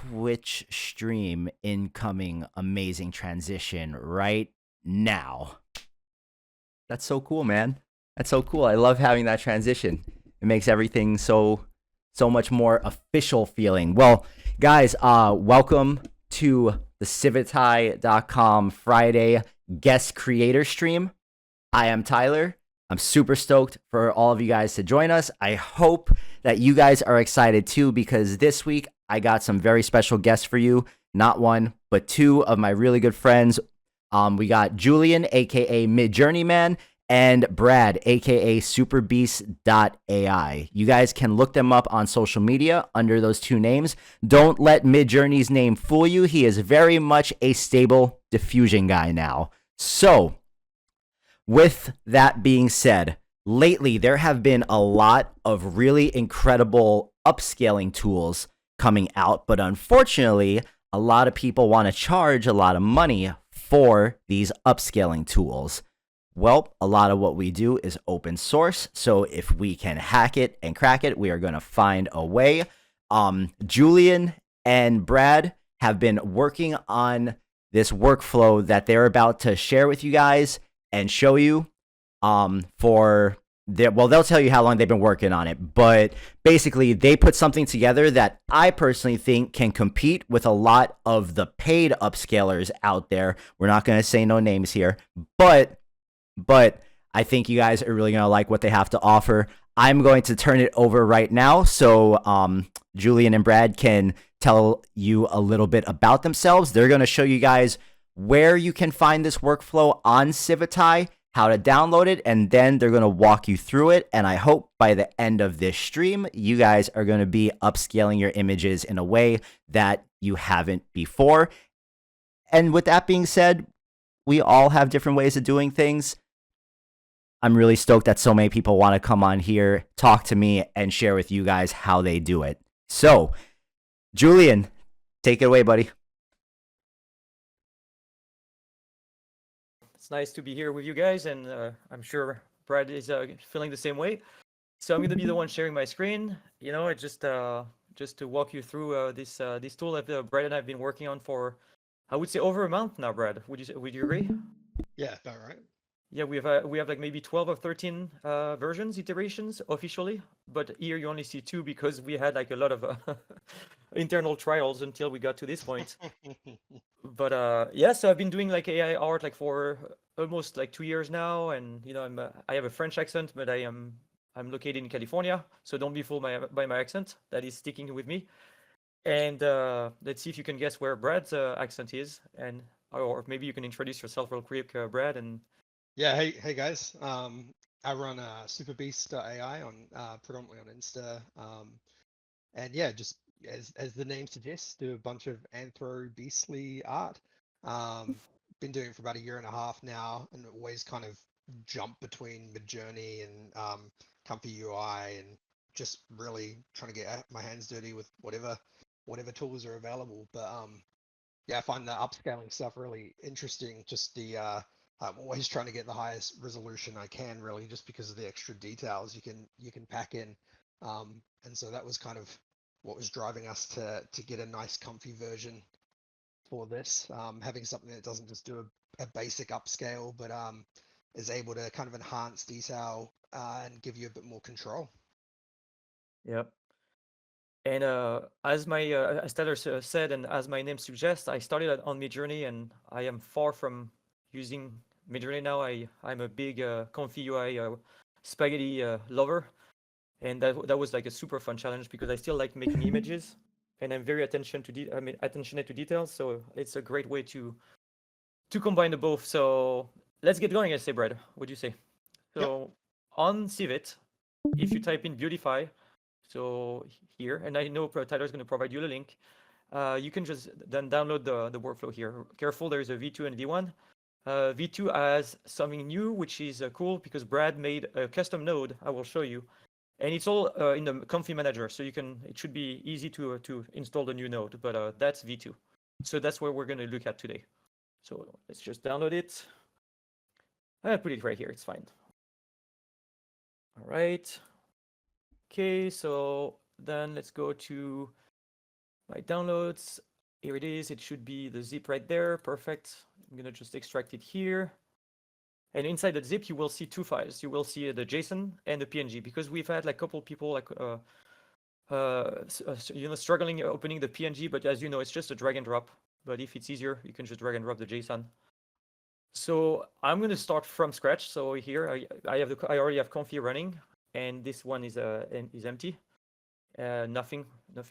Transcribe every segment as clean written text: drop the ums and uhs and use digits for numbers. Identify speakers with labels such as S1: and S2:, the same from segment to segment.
S1: Twitch stream incoming amazing transition right now. That's so cool, man. That's so cool. I love having that transition. It makes everything so much more official feeling. Well, guys, welcome to the Civitai.com Friday guest creator stream. I am Tyler. I'm super stoked for all of you guys to join us. I hope that you guys are excited too, because this week I got some very special guests for you. Not one, but two of my really good friends. We got Julian, aka MidJourneyMan, and Brad, aka SuperBeast.ai. You guys can look them up on social media under those two names. Don't let MidJourney's name fool you. He is very much a stable diffusion guy now. So, with that being said, lately there have been a lot of really incredible upscaling tools coming out, but unfortunately, a lot of people want to charge a lot of money for these upscaling tools. Well, a lot of what we do is open source, so if we can hack it and crack it, we are going to find a way. Julian and Brad have been working on this workflow that they're about to share with you guys and show you they'll tell you how long they've been working on it, but basically they put something together that I personally think can compete with a lot of the paid upscalers out there. We're not going to say no names here, but I think you guys are really going to like what they have to offer. I'm going to turn it over right now so Julian and Brad can tell you a little bit about themselves. They're going to show you guys where you can find this workflow on Civitai, how to download it, and then they're going to walk you through it. And I hope by the end of this stream, you guys are going to be upscaling your images in a way that you haven't before. And with that being said, we all have different ways of doing things. I'm really stoked that so many people want to come on here, talk to me, and share with you guys how they do it. So, Julian, take it away, buddy.
S2: It's nice to be here with you guys, and I'm sure Brad is feeling the same way. So I'm going to be the one sharing my screen. You know, just to walk you through this tool that Brad and I have been working on for, I would say, over a month now. Brad, would you agree?
S3: Yeah, about right.
S2: Yeah, we have like maybe 12 or 13 iterations officially, but here you only see 2 because we had like a lot of internal trials until we got to this point. But yeah, so I've been doing like AI art like for almost like 2 years now, and you know I have a French accent, but I'm located in California, so don't be fooled by my accent. That is sticking with me. And let's see if you can guess where Brad's accent is, and or maybe you can introduce yourself real quick, Brad. And
S3: yeah, hey guys. I run SuperBeast.ai on predominantly on Insta. And yeah, just as the name suggests, do a bunch of anthro beastly art. Been doing it for about a year and a half now, and always kind of jump between MidJourney and ComfyUI, and just really trying to get my hands dirty with whatever tools are available. But yeah, I find the upscaling stuff really interesting. Just I'm always trying to get the highest resolution I can, really, just because of the extra details you can pack in. And so that was kind of what was driving us to get a nice comfy version for this, having something that doesn't just do a basic upscale, but is able to kind of enhance detail and give you a bit more control.
S2: yep. And as Tyler said, and as my name suggests, I started on MidJourney, and I am far from using MidJourney now. I'm a big ComfyUI spaghetti lover, and that was like a super fun challenge because I still like making images, and I'm very attentionate to details. So it's a great way to combine the both. So let's get going. I say, Brad, what do you say? So
S3: Yep.
S2: on Civit, if you type in BeautifAI, so here, and I know Tyler's going to provide you the link. You can just then download the workflow here. Careful, there's a V2 and V1. V2 has something new, which is cool because Brad made a custom node. I will show you, and it's all in the Comfy Manager, so it should be easy to install the new node. But that's V2, so that's what we're going to look at today. So let's just download it. I'll put it right here. It's fine. All right. Okay, so then let's go to my downloads. Here it is. It should be the zip right there. Perfect. I'm gonna just extract it here. And inside the zip, you will see two files. You will see the JSON and the PNG, because we've had like a couple people like struggling opening the PNG, but as you know, it's just a drag and drop. But if it's easier, you can just drag and drop the JSON. So I'm going to start from scratch. So here I already have Comfy running, and this one is empty. Nothing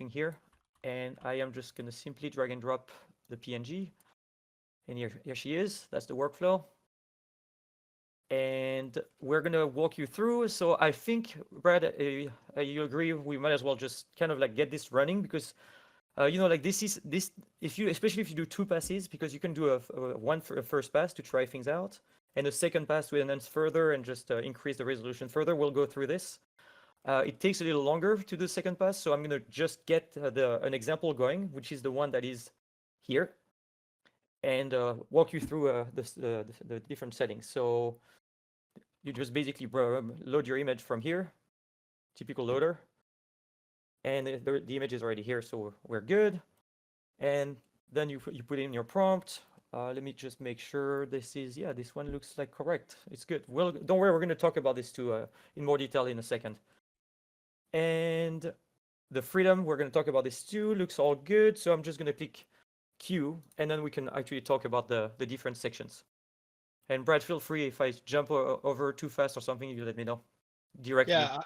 S2: here. And I am just going to simply drag and drop the PNG. And here she is. That's the workflow. And we're going to walk you through. So I think, Brad, you agree we might as well just kind of like get this running, because like this, especially if you do two passes, because you can do a first pass to try things out, and a second pass to enhance further and just increase the resolution further. We'll go through this. It takes a little longer to do the second pass, so I'm going to just get an example going, which is the one that is here, and walk you through the different settings. So you just basically load your image from here, typical loader, and the image is already here, so we're good. And then you put in your prompt. Let me just make sure this one looks like correct. It's good. Well, don't worry, we're going to talk about this too in more detail in a second. And the freedom, we're going to talk about this too. Looks all good. So I'm just going to click Q, and then we can actually talk about the different sections. And Brad, feel free if I jump over too fast or something, you let me know directly.
S3: Yeah,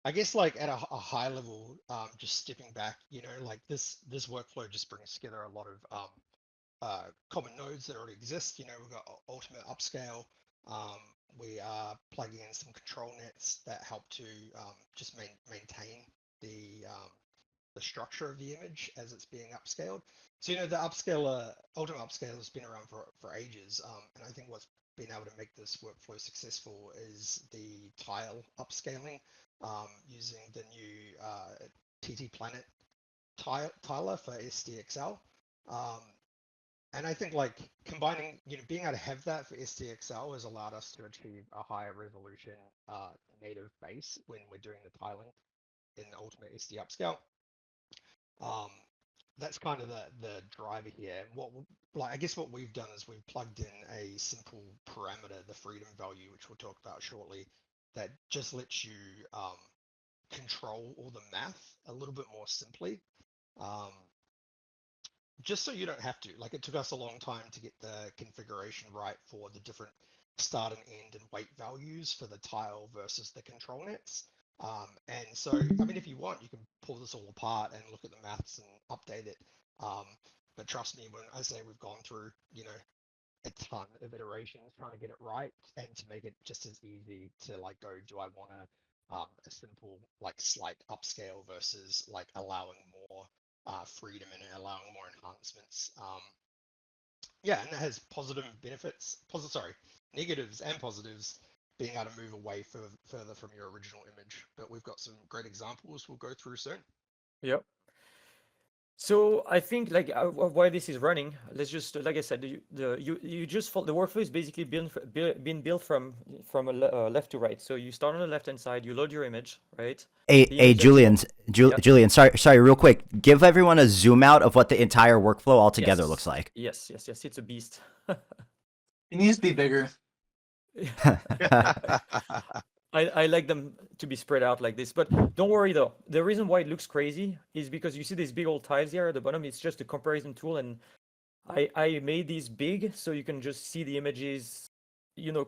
S3: I guess like at a high level, just stepping back, like this workflow just brings together a lot of common nodes that already exist. We've got Ultimate Upscale. We are plugging in some control nets that help to just maintain the structure of the image as it's being upscaled. So the Ultimate Upscaler has been around for ages, and I think what's been able to make this workflow successful is the tile upscaling using the new TT Planet tiler for SDXL. And I think like combining, being able to have that for SDXL has allowed us to achieve a higher resolution native base when we're doing the tiling in the Ultimate SD Upscale. That's kind of the driver here. I guess what we've done is we've plugged in a simple parameter, the freedom value, which we'll talk about shortly, that just lets you control all the math a little bit more simply. Just so you don't have to. Like, it took us a long time to get the configuration right for the different start and end and weight values for the tile versus the control nets. And so, I mean, if you want, you can pull this all apart and look at the maths and update it. But trust me, when I say we've gone through, a ton of iterations trying to get it right and to make it just as easy to like go, do I want a simple like slight upscale versus like allowing more freedom and allowing more enhancements. Yeah, and it has positive benefits, negatives and positives, being able to move away further from your original image. But we've got some great examples we'll go through soon.
S2: Yep. So I think like why this is running. Let's just like I said, the workflow is basically being built from left to right. So you start on the left hand side, you load your image, right?
S1: Hey, Julian, Julian, sorry, real quick. Give everyone a zoom out of what the entire workflow altogether looks like.
S2: Yes. It's a beast.
S4: It needs to be bigger.
S2: I like them to be spread out like this, but don't worry though. The reason why it looks crazy is because you see these big old tiles here at the bottom. It's just a comparison tool, and I made these big so you can just see the images,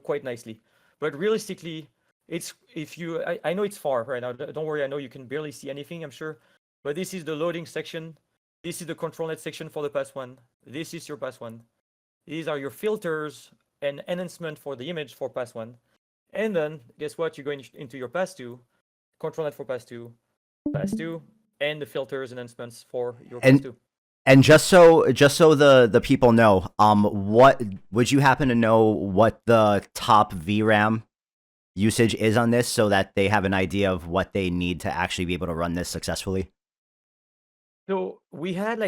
S2: quite nicely. But realistically, I know it's far right now. Don't worry, I know you can barely see anything, I'm sure. But this is the loading section. This is the control net section for the pass one. This is your pass one. These are your filters and enhancement for the image for pass one. And then guess what? You're going into your pass two, control net for pass two, and the filters and enhancements for your pass two.
S1: And just so the people know, what would you happen to know what the top VRAM usage is on this, so that they have an idea of what they need to actually be able to run this successfully?
S2: So we had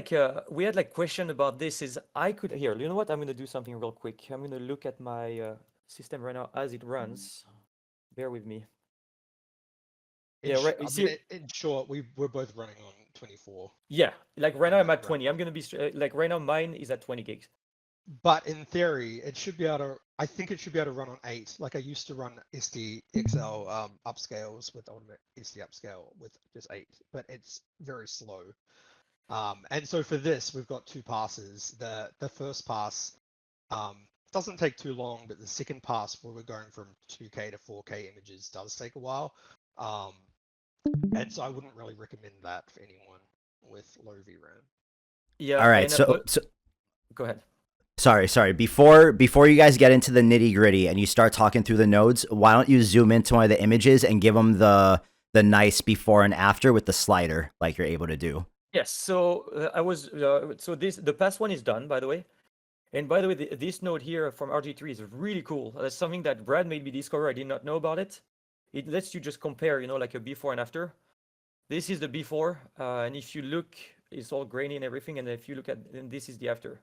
S2: question about this. You know what? I'm gonna do something real quick. I'm gonna look at my system right now as it runs. Bear with me.
S3: In short, we're both running on 24.
S2: Yeah, Like right now I'm at
S3: RAM.
S2: 20. I'm gonna be like right now mine is at 20 gigs.
S3: But in theory, it should be able to. I think it should be able to run on 8. Like I used to run SDXL upscales with Ultimate SD Upscale with just 8, but it's very slow. And so for this, we've got 2 passes. The first pass doesn't take too long, but the second pass, where we're going from 2K to 4K images, does take a while. And so I wouldn't really recommend that for anyone with low VRAM.
S2: Yeah.
S1: All right,
S2: And
S1: so
S2: go ahead.
S1: sorry. Before you guys get into the nitty gritty and you start talking through the nodes, why don't you zoom into one of the images and give them the nice before and after with the slider, like you're able to do.
S2: Yes. So I was so the past one is done, by the way. And by the way, this node here from RG3 is really cool. That's something that Brad made me discover. I did not know about it. It lets you just compare, you know, like a before and after. This is the before, and if you look, it's all grainy and everything. And if you look at, and this is the after.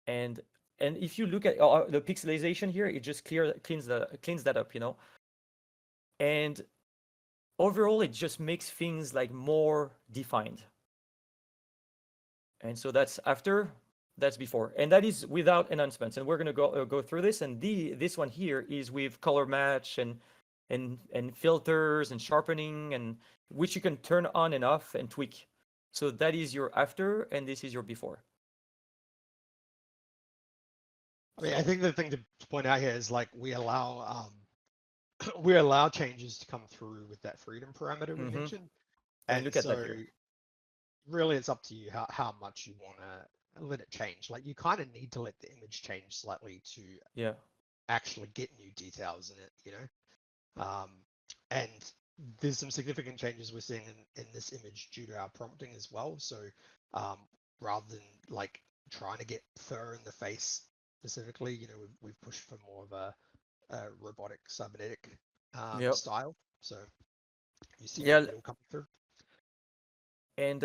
S2: And if you look at the pixelization here, it just cleans that up, you know. And overall, it just makes things like more defined. And so that's after, that's before, and that is without enhancements. And we're gonna go through this. And this one here is with color match and filters and sharpening, and which you can turn on and off and tweak. So that is your after, and this is your before.
S3: I mean, I think the thing to point out here is like we allow changes to come through with that freedom parameter we mentioned.
S2: And look at that here.
S3: Really, it's up to you how much you want to let it change. Like you kind of need to let the image change slightly to actually get new details in it, you know. And there's some significant changes we're seeing in this image due to our prompting as well. So rather than like trying to get fur in the face specifically, you know, we've pushed for more of a robotic cybernetic style. So you see that middle coming through.
S2: And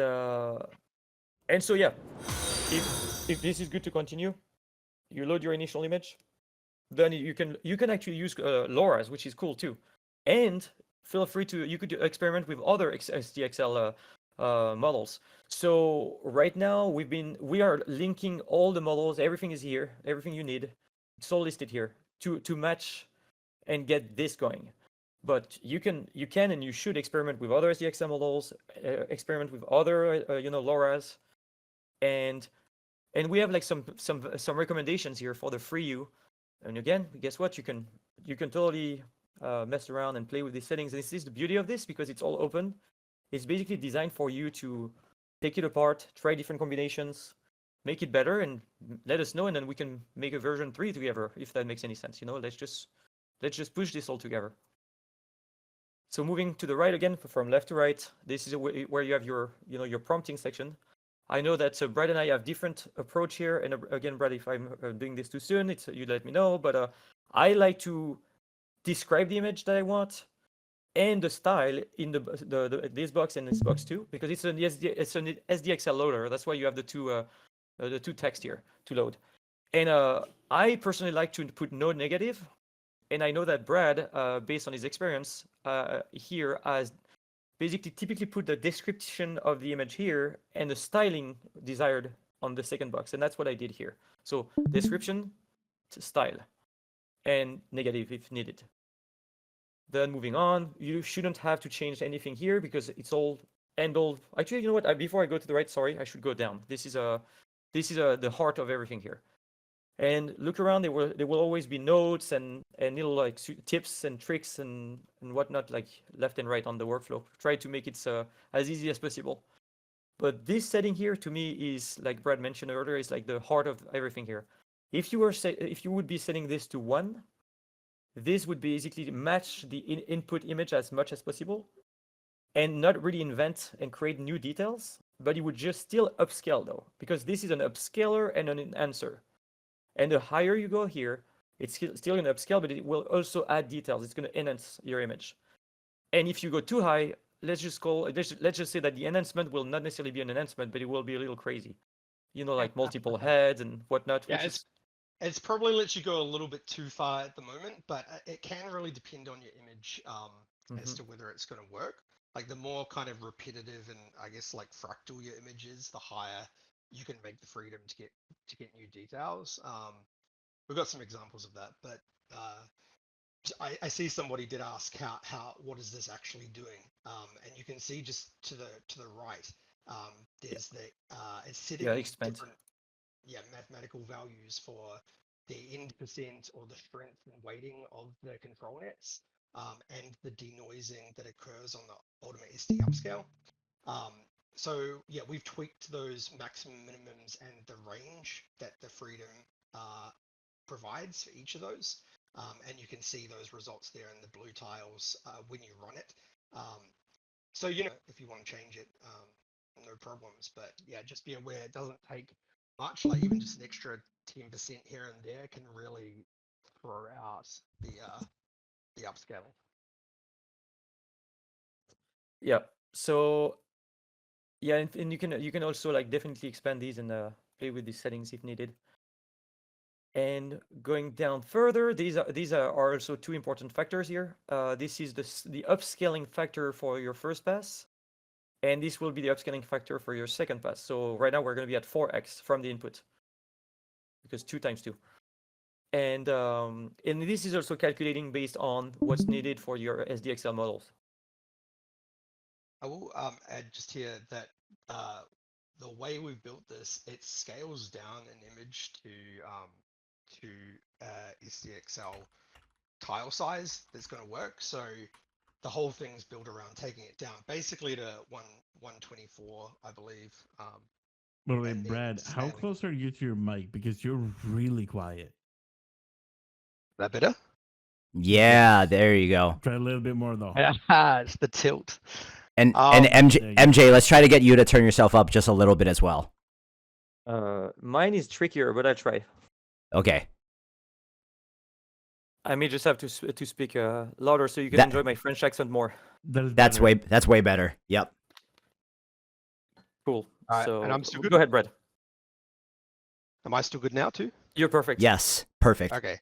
S2: so yeah, if this is good to continue, you load your initial image, then you can actually use LoRa's, which is cool too. And feel free to, you could experiment with other SDXL models. So right now we are linking all the models. Everything is here. Everything you need. It's all listed here to match and get this going. But you can and you should experiment with other SDXL models, experiment with other you know, LoRa's, and we have like some recommendations here for the free you. And again, guess what? You can totally mess around and play with these settings. And this is the beauty of this, because it's all open. It's basically designed for you to take it apart, try different combinations, make it better, and let us know. And then we can make a version 3 together, if that makes any sense. You know, let's just push this all together. So moving to the right again, from left to right, this is where you have your, you know, your prompting section. I know that Brad and I have different approach here. And again, Brad, if I'm doing this too soon, you let me know. But I like to describe the image that I want and the style in this box and this box too, because it's an SDXL loader. That's why you have the two text here to load. And I personally like to put no negative. And I know that Brad, based on his experience here, has basically typically put the description of the image here and the styling desired on the second box. And that's what I did here. So description, style, and negative if needed. Then moving on, you shouldn't have to change anything here because it's all handled. Actually, you know what? Before I go to the right, sorry, I should go down. This is the heart of everything here. And look around, there will always be notes and little like tips and tricks and whatnot, like left and right on the workflow. Try to make it as easy as possible. But this setting here to me is, like Brad mentioned earlier, is like the heart of everything here. If you would be setting this to 1, this would basically match the input image as much as possible and not really invent and create new details, but it would just still upscale though, because this is an upscaler and an enhancer. And the higher you go here, it's still going to upscale, but it will also add details. It's going to enhance your image. And if you go too high, let's just say that the enhancement will not necessarily be an enhancement, but it will be a little crazy. You know, like multiple heads and whatnot.
S3: Yeah, it's probably lets you go a little bit too far at the moment, but it can really depend on your image as to whether it's going to work. like the more kind of repetitive and I guess like fractal your image is, the higher you can make the freedom to get new details. We've got some examples of that, but I see somebody did ask what is this actually doing? And you can see just to the right, there's it's setting
S2: expand.
S3: different mathematical values for the end percent or the strength and weighting of the control nets, and the denoising that occurs on the Ultimate SD upscale. So yeah, we've tweaked those maximum minimums and the range that the freedom provides for each of those. And you can see those results there in the blue tiles when you run it. So, you know, if you want to change it, no problems. But yeah, just be aware it doesn't take much, like even just an extra 10% here and there can really throw out the upscaling.
S2: Yeah. So yeah, and you can also like definitely expand these and play with these settings if needed. And going down further, these are also two important factors here. This is the upscaling factor for your first pass, and this will be the upscaling factor for your second pass. So right now we're going to be at 4x from the input, because 2 times 2. And this is also calculating based on what's needed for your SDXL models.
S3: I will add just here that the way we built this, it scales down an image to SDXL tile size that's going to work. So the whole thing's built around taking it down basically to 124, I believe.
S5: Wait, Brad, how close are you to your mic? Because you're really quiet.
S3: That better?
S1: Yeah, there you go.
S5: Try a little bit more though.
S3: It's the tilt.
S1: And
S5: there you
S1: MJ, let's try to get you to turn yourself up just a little bit as well.
S2: Mine is trickier, but I'll try.
S1: Okay.
S2: I may just have to speak louder so you can enjoy my French accent more.
S1: That's way better. Yep.
S2: Cool. So
S3: and I'm still good.
S2: Go ahead, Brad.
S3: Am I still good now too?
S2: You're perfect.
S1: Yes, perfect.
S3: Okay.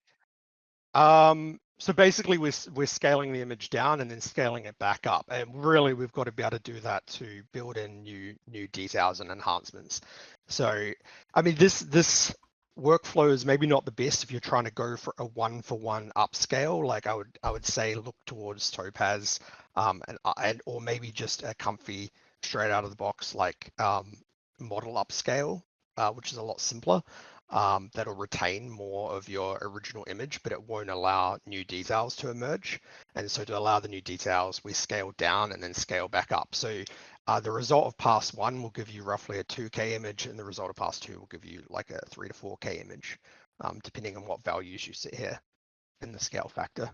S3: So basically we're scaling the image down and then scaling it back up. And really we've got to be able to do that to build in new details and enhancements. So, I mean, this workflow is maybe not the best if you're trying to go for a one-for-one upscale. Like I would say look towards Topaz, and or maybe just a comfy straight out of the box like model upscale, which is a lot simpler. That'll retain more of your original image, but it won't allow new details to emerge. And so to allow the new details, we scale down and then scale back up. So the result of pass 1 will give you roughly a 2K image, and the result of pass 2 will give you like a 3 to 4K image, depending on what values you set here in the scale factor.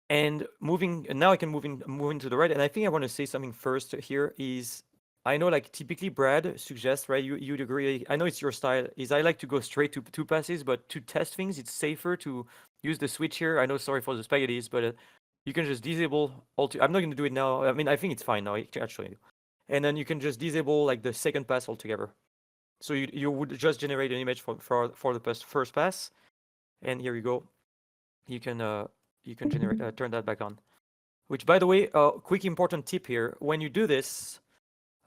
S2: And now I can move into the right. And I think I want to say something first here is, I know like typically Brad suggests, right, you'd agree, I know it's your style, is I like to go straight to 2 passes, but to test things, it's safer to use the switch here. I know, sorry for the spaghettis, but you can just disable I'm not going to do it now. I mean, I think it's fine now, actually. And then you can just disable like the second pass altogether. So you would just generate an image for the first pass. And here you go. You can generate turn that back on. Which, by the way, quick important tip here, when you do this,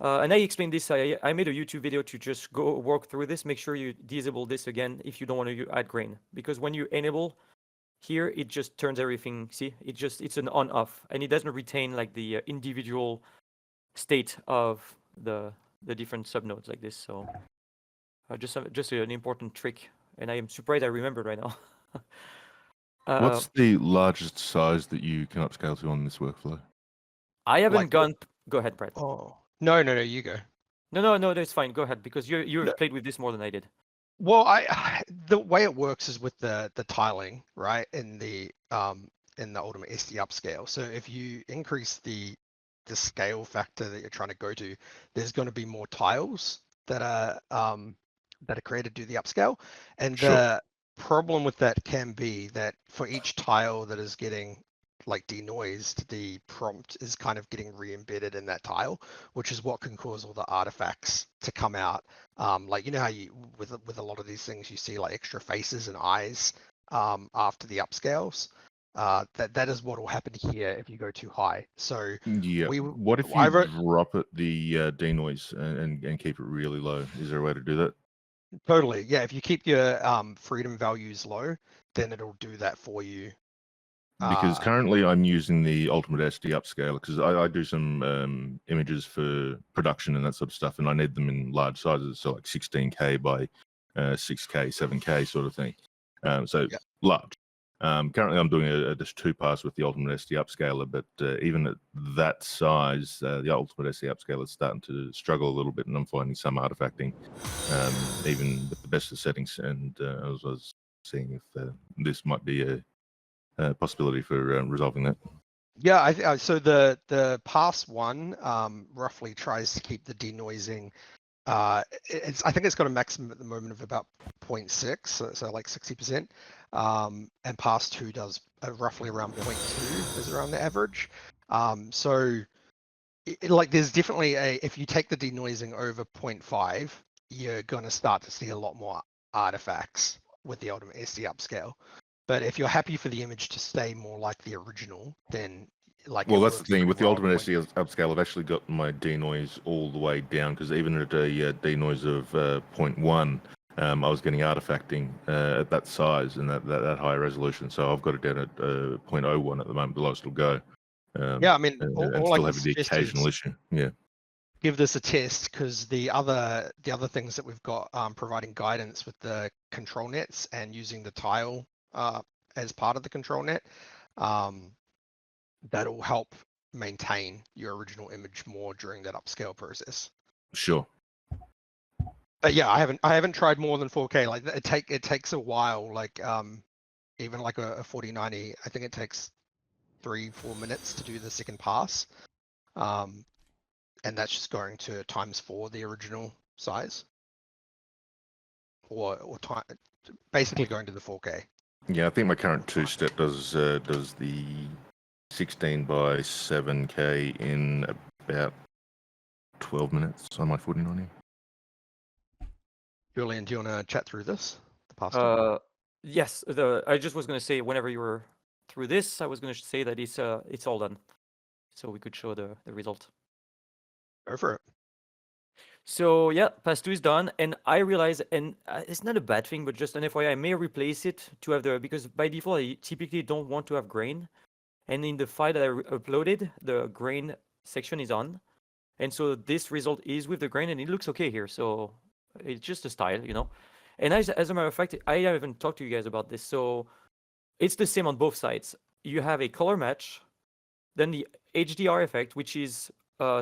S2: and I explained this, I made a YouTube video to just go work through this. Make sure you disable this again if you don't want to add grain. Because when you enable here, it just turns everything, see? It's an on-off, and it doesn't retain like the individual state of the different subnodes like this. So just an important trick, and I am surprised I remembered right now.
S6: What's the largest size that you can upscale to on this workflow?
S2: I haven't gone. Go ahead, Brad.
S3: Oh, no, you go.
S2: No, that's fine. Go ahead, because you've played with this more than I did.
S3: Well, the way it works is with the tiling, right, in the Ultimate SD upscale. So if you increase the scale factor that you're trying to go to, there's going to be more tiles that are created to do the upscale, and the problem with that can be that for each tile that is getting like denoised, the prompt is kind of getting re-embedded in that tile, which is what can cause all the artifacts to come out. Like, you know how you with a lot of these things you see like extra faces and eyes after the upscales. that is what will happen here if you go too high. So
S6: Yeah.
S3: we
S6: What if
S3: I
S6: you
S3: wrote
S6: drop it the denoise and keep it really low? Is there a way to do that?
S3: totally, yeah. If you keep your freedom values low, then it'll do that for you.
S6: Because currently I'm using the Ultimate SD Upscaler because I do some images for production and that sort of stuff, and I need them in large sizes, so like 16K by 6K, 7K sort of thing. So
S3: Yeah.
S6: large. Currently I'm doing a just 2-pass with the Ultimate SD Upscaler, but even at that size, the Ultimate SD Upscaler is starting to struggle a little bit, and I'm finding some artifacting, even with the best of settings. And I was seeing if this might be a possibility for resolving that.
S3: Yeah, so the pass one roughly tries to keep the denoising. I think it's got a maximum at the moment of about 0.6, so like 60%. And pass two does roughly around 0.2 is around the average. So like there's definitely if you take the denoising over 0.5, you're gonna start to see a lot more artifacts with the Ultimate SD Upscale. But if you're happy for the image to stay more like the original, then like
S6: well,
S3: it
S6: that's the
S3: works
S6: thing
S3: pretty
S6: with the
S3: well at
S6: Ultimate
S3: 0.2.
S6: SD Upscale. I've actually got my denoise all the way down because even at a denoise of 0.1, I was getting artifacting at that size and that high resolution. So I've got it down at 0.01 at the moment, the lowest it'll go.
S3: Yeah, I mean,
S6: and
S3: all I
S6: still
S3: can
S6: having the
S3: suggest
S6: occasional
S3: is
S6: issue. Yeah.
S3: give this a test because the other things that we've got providing guidance with the control nets and using the tile as part of the control net, that'll help maintain your original image more during that upscale process.
S6: Sure.
S3: But yeah, I haven't tried more than 4K. Like it takes a while. Like even like a 4090, I think it takes 3-4 minutes to do the second pass. And that's just going to ×4 the original size, or time, basically going to the 4K.
S6: Yeah, I think my current 2-step does the 16 by 7K in about 12 minutes on my 4090.
S3: Julian, do you want to chat through this? The pasta?
S2: Yes. I just was going to say whenever you were through this, I was going to say that it's all done, so we could show the result.
S3: Go for it.
S2: So yeah, pass 2 is done, and I realize, and it's not a bad thing, but just an FYI, I may replace it to have because by default I typically don't want to have grain, and in the file that I uploaded, the grain section is on, and so this result is with the grain, and it looks okay here. So it's just a style, you know. And as a matter of fact, I haven't talked to you guys about this, so it's the same on both sides. You have a color match, then the HDR effect, which is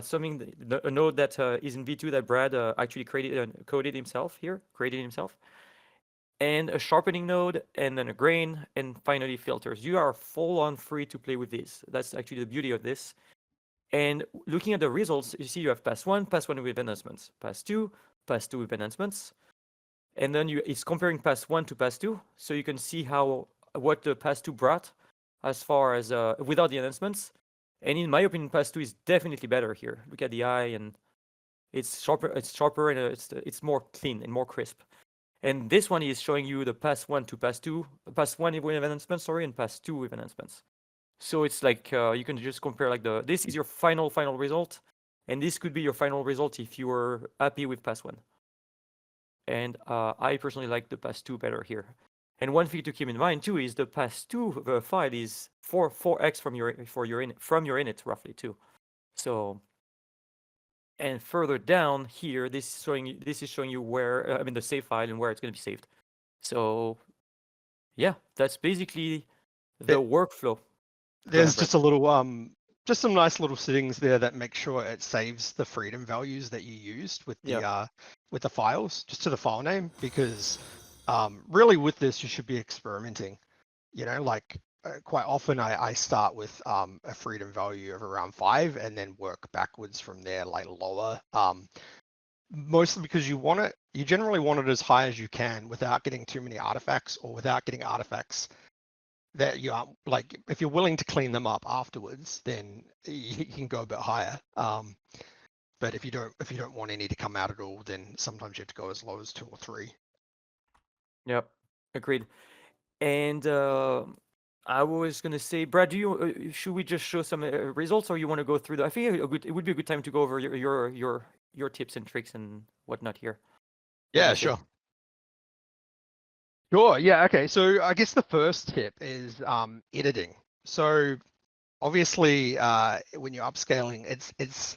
S2: something a node that is in V2 that Brad actually created himself, and a sharpening node, and then a grain, and finally filters. You are full on free to play with these. That's actually the beauty of this. And looking at the results, you see you have pass 1 with enhancements, pass 2 with enhancements, and then it's comparing pass 1 to pass 2, so you can see what the pass 2 brought as far as without the enhancements. And in my opinion, pass 2 is definitely better here. Look at the eye, and it's sharper. And it's more clean and more crisp. And this one is showing you the pass 1 to pass 2, pass 1 with enhancements, and pass 2 with enhancements. So it's like you can just compare like this is your final result, and this could be your final result if you were happy with pass 1. And I personally like the pass 2 better here. And one thing to keep in mind too is the pass 2 file is 4x from your init roughly too. So, and further down here, this is showing you where the save file and where it's going to be saved. So, yeah, that's basically the workflow.
S3: There's just a little just some nice little settings there that make sure it saves the freedom values that you used with the files just to the file name, because really with this you should be experimenting. You know, like quite often I start with a freedom value of around 5 and then work backwards from there, like lower. Mostly because you generally want it as high as you can without getting too many artifacts, or without getting artifacts that you are, like, if you're willing to clean them up afterwards, then you can go a bit higher. But if you don't want any to come out at all, then sometimes you have to go as low as 2 or 3.
S2: Yep, agreed. And I was gonna say, Brad, do you should we just show some results, or you want to go through the? I think it would be a good time to go over your tips and tricks and whatnot here. What do
S3: Yeah,
S2: you say?
S3: sure. Sure. Yeah. Okay. So I guess the first tip is editing. So obviously, when you're upscaling, it's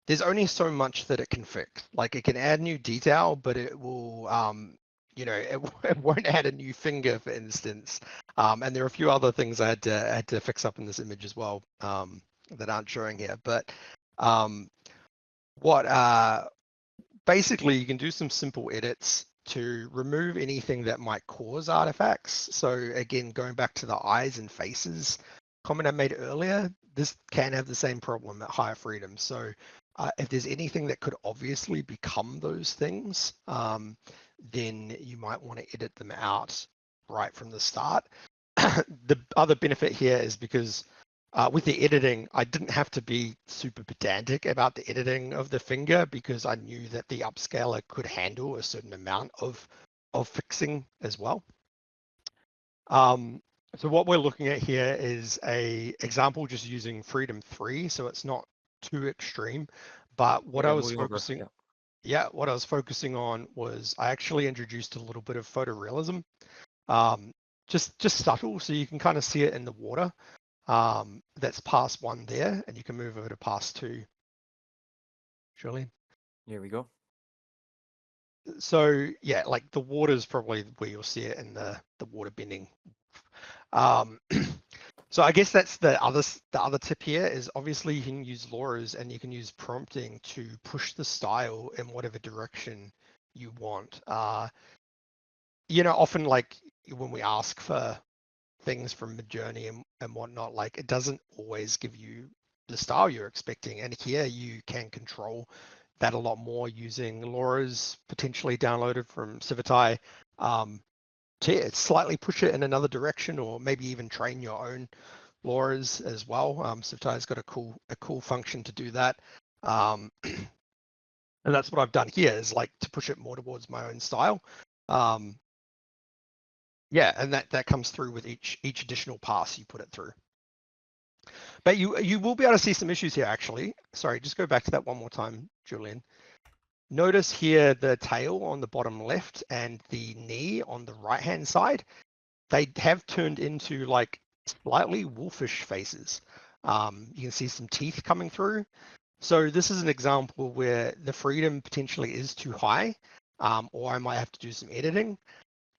S3: there's only so much that it can fix. Like it can add new detail, but it will it won't add a new finger, for instance. And there are a few other things I had to fix up in this image as well that aren't showing here. But what basically you can do some simple edits to remove anything that might cause artifacts. So again, going back to the eyes and faces comment I made earlier, this can have the same problem at higher freedom. So if there's anything that could obviously become those things, then you might want to edit them out right from the start. The other benefit here is because with the editing, I didn't have to be super pedantic about the editing of the finger because I knew that the upscaler could handle a certain amount of fixing as well. So what we're looking at here is a example just using Freedom 3, so it's not too extreme. But what I was focusing, what I was focusing on was I actually introduced a little bit of photorealism, just subtle, so you can kind of see it in the water. That's pass 1 there, and you can move over to pass 2. Julian.
S2: Here we go.
S3: So yeah, like the water is probably where you'll see it in the water bending. So I guess that's the other tip here is obviously you can use LoRa's and you can use prompting to push the style in whatever direction you want. Often like when we ask for things from MidJourney and whatnot, like it doesn't always give you the style you're expecting. And here you can control that a lot more using LoRa's potentially downloaded from Civitai to slightly push it in another direction, or maybe even train your own LoRa's as well. Civitai's got a cool function to do that. And that's what I've done here is like to push it more towards my own style. Yeah, and that comes through with each additional pass you put it through. But you will be able to see some issues here actually. Sorry, just go back to that one more time, Julian. Notice here the tail on the bottom left and the knee on the right hand side. They have turned into like slightly wolfish faces. You can see some teeth coming through. So this is an example where the freedom potentially is too high, or I might have to do some editing.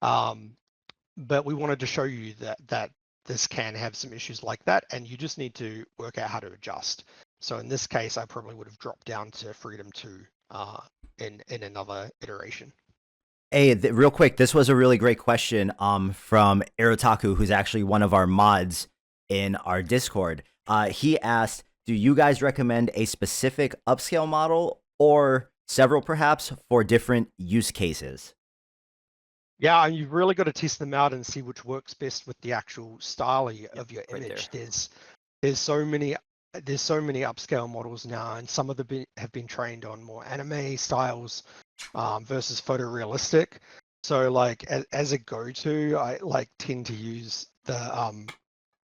S3: But we wanted to show you that this can have some issues like that, and you just need to work out how to adjust. So in this case, I probably would have dropped down to freedom 2 in another iteration.
S1: Hey, real quick, this was a really great question from Erotaku, who's actually one of our mods in our Discord. He asked, do you guys recommend a specific upscale model or several perhaps for different use cases?
S3: Yeah, and you've really got to test them out and see which works best with the actual style of your image. There's so many upscale models now, and some of them have been trained on more anime styles versus photorealistic. So like as a go-to, I like tend to use the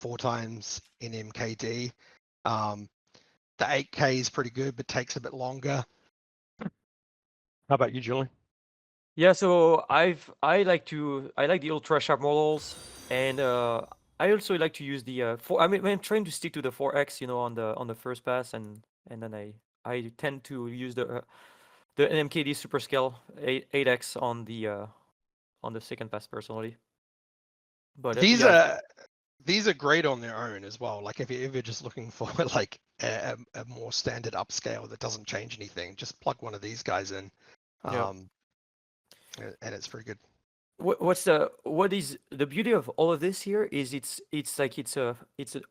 S3: 4x NMKD. The 8K is pretty good, but takes a bit longer. How about you, Julie?
S2: Yeah, so I like the ultra sharp models, and I also like to use the I'm trying to stick to the 4x, on the first pass, and then I tend to use the NMKD Superscale 8x on the second pass personally. But
S3: these are great on their own as well. Like if you're just looking for like a more standard upscale that doesn't change anything, just plug one of these guys in. And it's pretty good.
S2: What is the beauty of all of this here is it's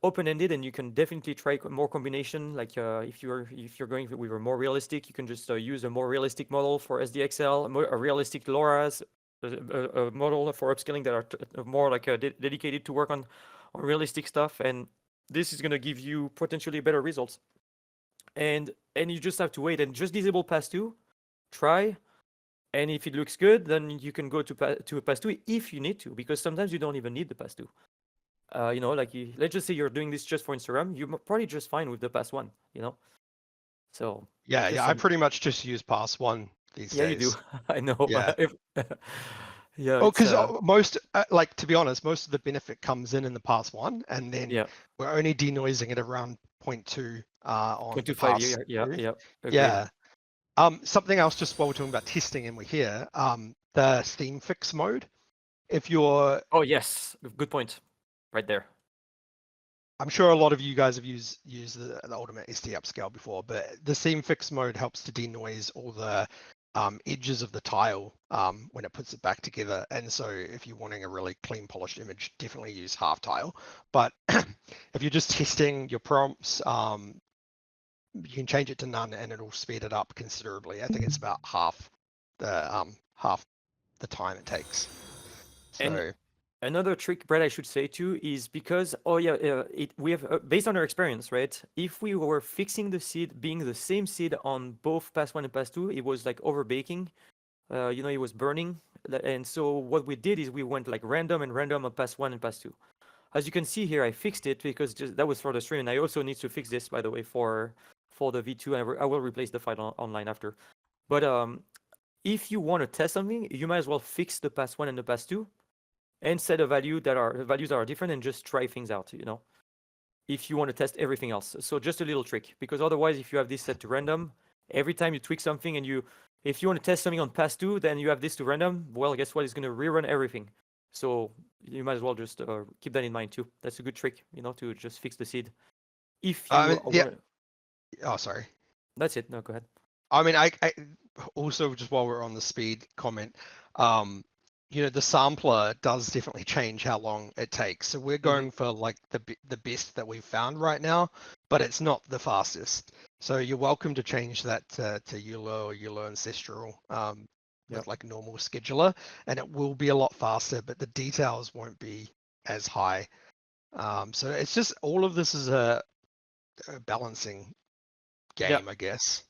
S2: open-ended, and you can definitely try more combination. Like if you're going with a more realistic, you can just use a more realistic model for SDXL, a realistic LoRa's, a model for upscaling that are more like dedicated to work on realistic stuff, and this is going to give you potentially better results. And you just have to wait and just disable pass 2, try. And if it looks good, then you can go to pass 2 if you need to, because sometimes you don't even need the pass 2. You know, like let's just say you're doing this just for Instagram, you're probably just fine with the pass one, you know. So
S3: Yeah,
S2: just
S3: yeah. I pretty much just use pass one these
S2: yeah, you
S3: days.
S2: do. I know.
S3: Yeah.
S2: Yeah,
S3: Oh,
S2: it's
S3: because most, like, to be honest, most of the benefit comes in the pass one, and then
S2: yeah,
S3: we're only denoising it around 0.2 on the
S2: 0.25.
S3: pass.
S2: Yeah,
S3: two.
S2: yeah, agreed.
S3: Yeah. Something else, just while we're talking about testing and we're here, the Steam fix mode. If you're,
S2: Oh yes, good point, right there.
S3: I'm sure a lot of you guys have used the Ultimate SD Upscale before, but the Steam fix mode helps to denoise all the edges of the tile when it puts it back together. And so if you're wanting a really clean, polished image, definitely use half tile. But if you're just testing your prompts, you can change it to none and it'll speed it up considerably. I think it's about half the time it takes.
S2: And
S3: So
S2: another trick, Brad, I should say too, is because we have based on our experience, right? If we were fixing the seed being the same seed on both pass one and pass two, it was like over baking. You know, it was burning. And so what we did is we went like random on pass one and pass two. As you can see here, I fixed it because that was for the stream. And I also need to fix this, by the way, for the V2. I will replace the file online after. But if you want to test something, you might as well fix the pass one and the pass two and set a values that are different and just try things out, you know, if you want to test everything else. So just a little trick, because otherwise if you have this set to random, every time you tweak something and if you want to test something on pass two, then you have this to random, well, guess what, it's going to rerun everything. So you might as well just keep that in mind too. That's a good trick, you know, to just fix the seed. If you
S3: oh, sorry.
S2: That's it. No, go ahead.
S3: I mean, I also, just while we're on the speed comment, you know, the sampler does definitely change how long it takes. So we're going for like the best that we've found right now, but it's not the fastest. So you're welcome to change that to Euler or Euler Ancestral with like normal scheduler, and it will be a lot faster, but the details won't be as high. So it's just, all of this is a balancing game, I guess.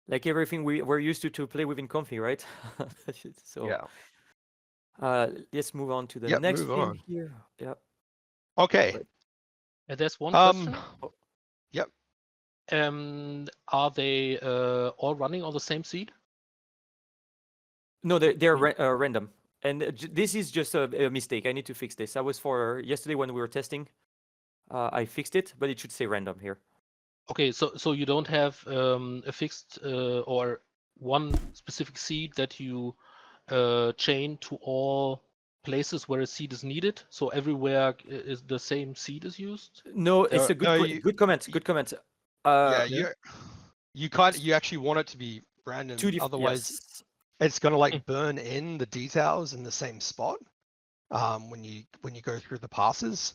S2: Like everything we're used to play within Comfy, right? So
S3: yeah.
S2: Let's move on to the next thing here. Yeah.
S3: Okay.
S7: There's one question.
S3: Yep.
S7: Are they all running on the same seed?
S2: No, they're random. And this is just a mistake. I need to fix this. I was for yesterday when we were testing. I fixed it, but it should say random here.
S7: Okay, so you don't have a fixed or one specific seed that you chain to all places where a seed is needed. So everywhere is the same seed is used.
S2: No, it's a good comment. Good comment.
S3: Yeah, you actually want it to be random. Otherwise, it's gonna like burn in the details in the same spot when you go through the passes.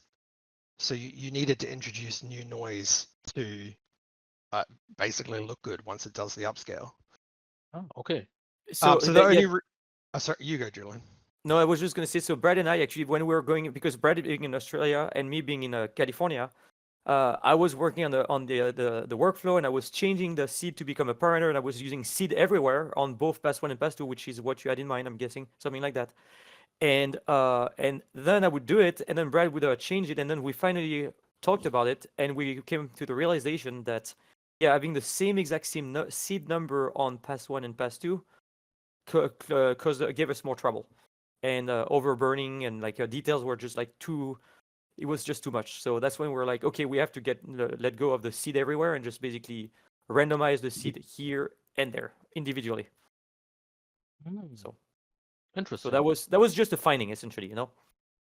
S3: So you needed to introduce new noise to basically look good once it does the upscale.
S7: Oh, okay.
S3: So the only sorry, you go, Julian.
S2: No, I was just gonna say. So Brad and I actually, when we were going, because Brad being in Australia and me being in California, I was working on the workflow, and I was changing the seed to become a parameter, and I was using seed everywhere on both pass one and pass two, which is what you had in mind, I'm guessing, something like that. And then I would do it, and then Brad would change it, and then we finally talked about it, and we came to the realization that having the same exact seed number on pass one and pass two gave us more trouble, and overburning, and like details were just like it was just too much. So that's when we're like, okay, we have to let go of the seed everywhere and just basically randomize the seed here and there individually. So
S7: interesting.
S2: So that was just a finding, essentially, you know.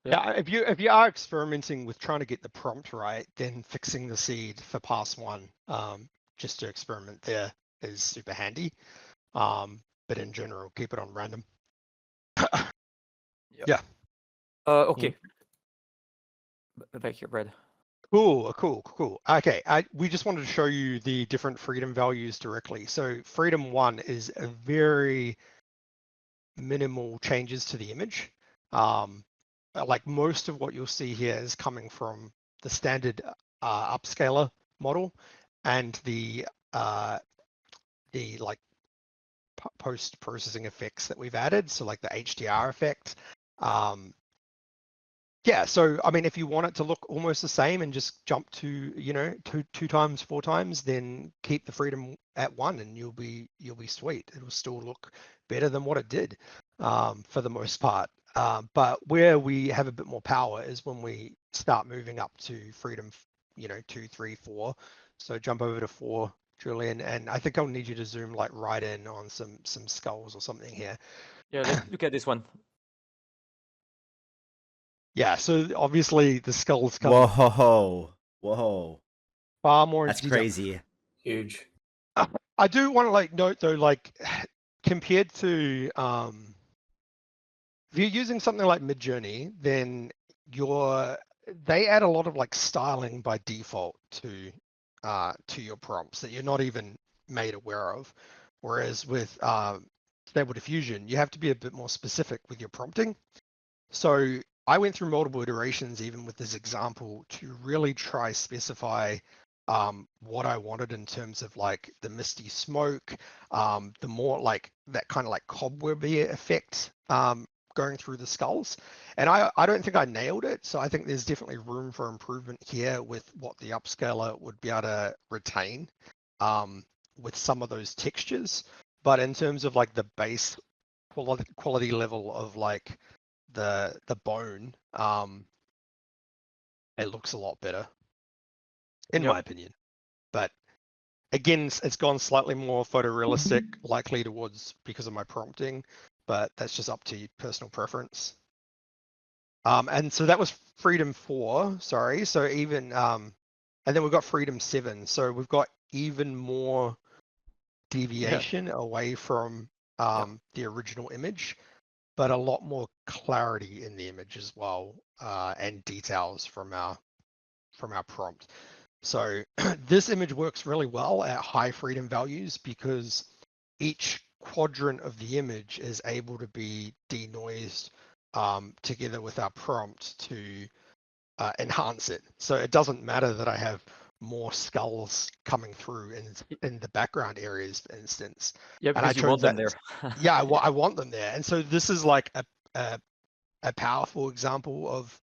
S3: Yeah, if you are experimenting with trying to get the prompt right, then fixing the seed for pass one, just to experiment there, is super handy. But in general, keep it on random. Yeah.
S2: Okay. Back here, Brad.
S3: Cool. Okay, we just wanted to show you the different freedom values directly. So freedom 1 is a very minimal changes to the image. Like most of what you'll see here is coming from the standard upscaler model and the like post-processing effects that we've added. So like the HDR effect, Yeah, so I mean, if you want it to look almost the same and just jump to, you know, two times, 4 times, then keep the freedom at 1 and you'll be sweet. It'll still look better than what it did, for the most part. But where we have a bit more power is when we start moving up to freedom, you know, 2, 3, 4. So jump over to 4, Julian, and I think I'll need you to zoom like right in on some skulls or something here.
S2: Yeah, let's look at this one.
S3: Yeah, so obviously the skulls come
S1: Whoa.
S3: far more
S1: That's
S3: into detail.
S1: crazy.
S4: Huge.
S3: I do want to like note though, like compared to if you're using something like MidJourney, then they add a lot of like styling by default to your prompts that you're not even made aware of. Whereas with Stable Diffusion, you have to be a bit more specific with your prompting. So I went through multiple iterations, even with this example, to really try specify what I wanted in terms of like the misty smoke, the more like that kind of like cobwebby effect going through the skulls. And I don't think I nailed it. So I think there's definitely room for improvement here with what the Upscaler would be able to retain with some of those textures. But in terms of like the base quality level of like the bone, it looks a lot better in my opinion. But again, it's gone slightly more photorealistic, likely towards because of my prompting, but that's just up to personal preference. And so that was freedom 4, sorry. So even and then we've got freedom 7. So we've got even more deviation away from the original image, but a lot more clarity in the image as well, and details from our prompt. So this image works really well at high freedom values because each quadrant of the image is able to be denoised together with our prompt to enhance it. So it doesn't matter that I have more skulls coming through in the background areas, for instance.
S2: Yeah,
S3: And I
S2: because you want them there.
S3: yeah, I want them there. And so this is like a powerful example of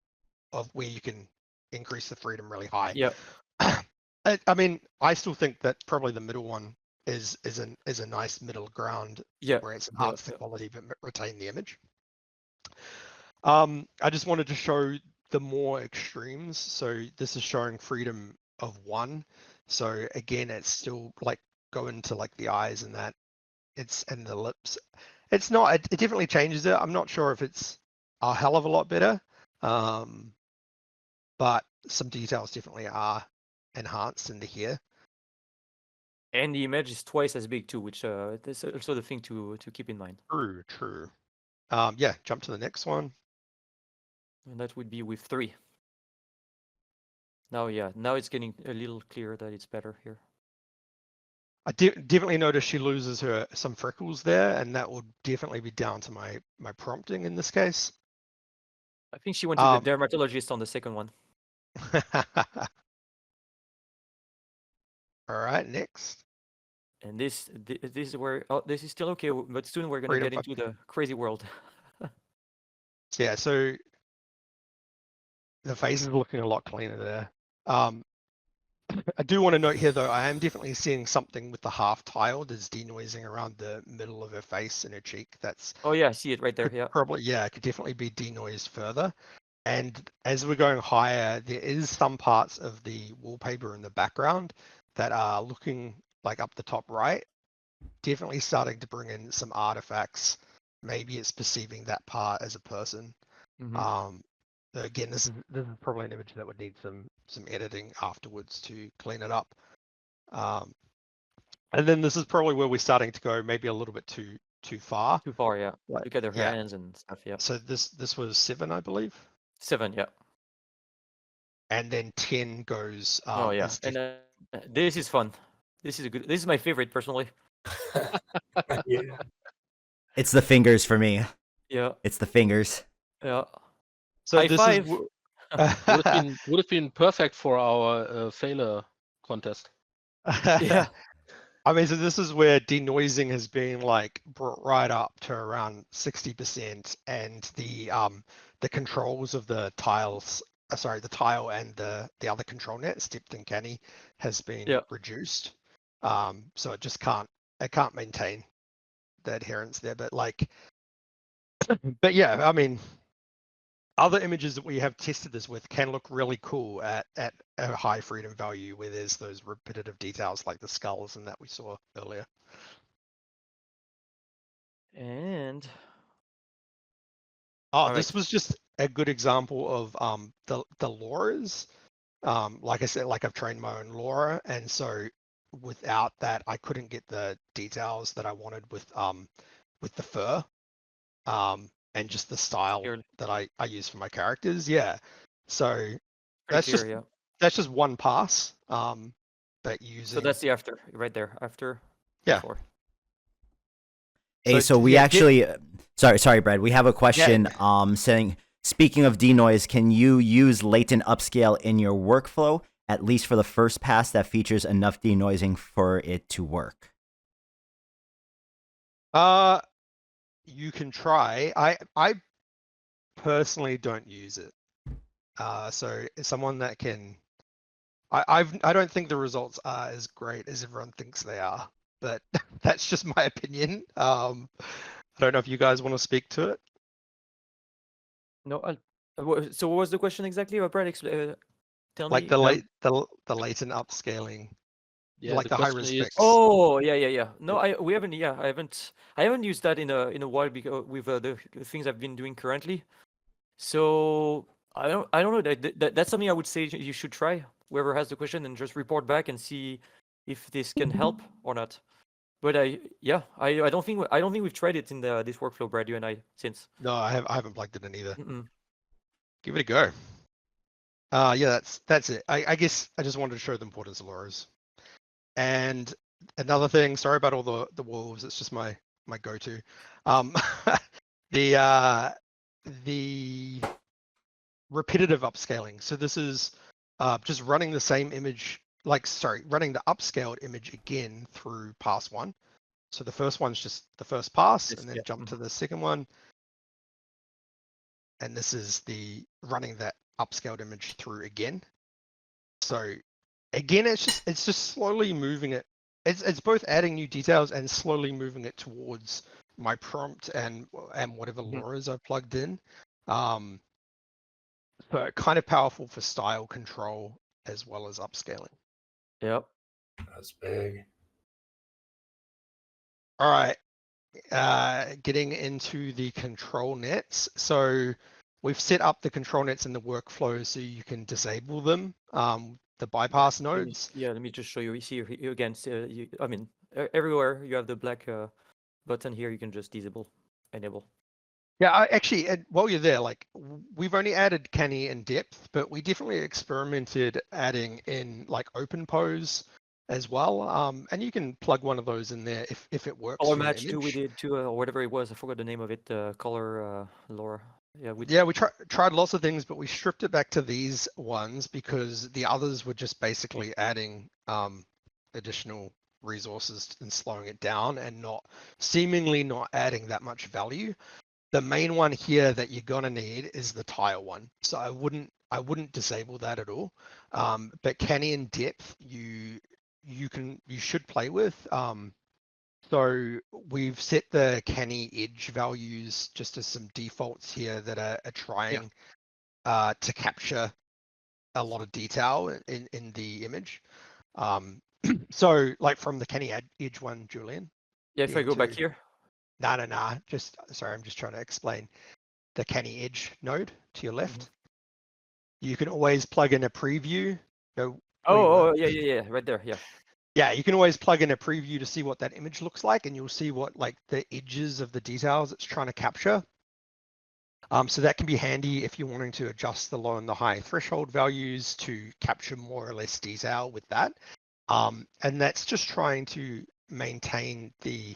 S3: where you can increase the freedom really high.
S2: Yeah.
S3: I mean, I still think that probably the middle one is a nice middle ground where it's enhanced the quality but retain the image. I just wanted to show the more extremes. So this is showing freedom of 1. So again, it's still like going to like the eyes and that, and the lips. It's not. It definitely changes it. I'm not sure if it's a hell of a lot better, but some details definitely are enhanced into here.
S2: And the image is twice as big too, which is also the thing to keep in mind.
S3: True. Yeah, jump to the next one.
S2: And that would be with 3. Now it's getting a little clearer that it's better here.
S3: I definitely notice she loses some freckles there, and that would definitely be down to my prompting in this case.
S2: I think she went to the dermatologist on the second one.
S3: All right, next.
S2: And this is where this is still okay, but soon we're gonna get into the crazy world.
S3: Yeah, so the face is looking a lot cleaner there. I do want to note here, though, I am definitely seeing something with the half tile that's denoising around the middle of her face and her cheek. That's
S2: oh yeah, I see it right there. Yeah,
S3: probably it could definitely be denoised further. And as we're going higher, there is some parts of the wallpaper in the background that are looking like up the top right, definitely starting to bring in some artifacts. Maybe it's perceiving that part as a person. Again, this is probably an image that would need some editing afterwards to clean it up. And then this is probably where we're starting to go maybe a little bit too far.
S2: Too far, yeah. Look at their hands and stuff, yeah.
S3: So this was 7, I believe.
S2: 7, yeah.
S3: And then 10 goes.
S2: Oh yeah, and this is fun. This is my favorite personally.
S4: Yeah.
S1: It's the fingers for me.
S2: Yeah.
S1: It's the fingers.
S2: Yeah.
S3: So
S2: High
S3: this
S2: five.
S7: would have been perfect for our failure contest.
S2: Yeah.
S3: I mean, so this is where denoising has been like brought right up to around 60%, and the the controls of the tiles, sorry, the tile and the other control net, Stipped and Canny, has been
S2: Yeah.
S3: reduced. So it just can't maintain the adherence there. But like, but yeah, I mean, other images that we have tested this with can look really cool at a high freedom value where there's those repetitive details like the skulls and that we saw earlier.
S2: And
S3: Oh,
S2: All
S3: this
S2: right.
S3: was just a good example of the LoRa's. Like I said, like I've trained my own LoRa, and so without that, I couldn't get the details that I wanted with the fur, and just the style
S2: Clearly.
S3: that I use for my characters. Yeah, so
S2: Pretty
S3: that's
S2: clear,
S3: just
S2: yeah.
S3: one pass. But using
S2: So that's the after right there. After.
S3: Yeah.
S2: Before.
S1: Hey, so we
S3: yeah,
S1: actually, sorry, Brad. We have a question. Saying, speaking of denoise, can you use latent upscale in your workflow, at least for the first pass that features enough denoising for it to work?
S3: you can try. I personally don't use it. So someone that can, I don't think the results are as great as everyone thinks they are, but that's just my opinion. I don't know if you guys want to speak to it.
S2: No. So what was the question exactly? Brad, tell
S3: Like
S2: me.
S3: the latent upscaling,
S7: Yeah,
S3: like
S7: the
S3: the high
S7: question
S3: res
S7: is.
S3: fix.
S2: Oh, yeah. No, we haven't. Yeah, I haven't used that in a while because with the things I've been doing currently. So I don't know. That's something I would say you should try. Whoever has the question and just report back and see if this can help or not. But I don't think we've tried it in this workflow, Brad, you and I, since.
S3: No, I haven't plugged it in either.
S2: Mm-mm.
S3: Give it a go. Yeah, that's it. I guess I just wanted to show the importance of LoRa's. And another thing, sorry about all the wolves. It's just my go-to. The repetitive upscaling. So this is just running the same image, running the upscaled image again through pass one. So the first one's just the first pass, and then jump to the second one. And this is the running that upscaled image through again. So again, it's just slowly moving it. It's both adding new details and slowly moving it towards my prompt and whatever LoRa's I've plugged in. So kind of powerful for style control as well as upscaling.
S2: Yep.
S4: That's big.
S3: All right. Getting into the control nets. So we've set up the control nets in the workflow so you can disable them. The bypass nodes.
S2: Let me just show you. You see you again. I mean, everywhere you have the black button here, you can just enable.
S3: Yeah, actually, while you're there, like we've only added canny and depth, but we definitely experimented adding in like open pose as well. And you can plug one of those in there if it works.
S2: Color
S3: for
S2: match
S3: the
S2: too. We
S3: image.
S2: did too, or whatever it was. I forgot the name of it. Color LoRa. Yeah, we
S3: tried lots of things, but we stripped it back to these ones because the others were just basically adding additional resources and slowing it down and seemingly not adding that much value. The main one here that you're gonna need is the tile one. So I wouldn't disable that at all. But canny and depth you should play with. So we've set the canny edge values just as some defaults here that are trying to capture a lot of detail in the image. So like from the canny edge one, Julian.
S2: Yeah, if I go back here.
S3: No. Just sorry, I'm just trying to explain the canny edge node to your left. You can always plug in a preview.
S2: Yeah, right there. Yeah.
S3: Yeah, you can always plug in a preview to see what that image looks like, and you'll see what like the edges of the details it's trying to capture. So that can be handy if you're wanting to adjust the low and the high threshold values to capture more or less detail with that. And that's just trying to maintain the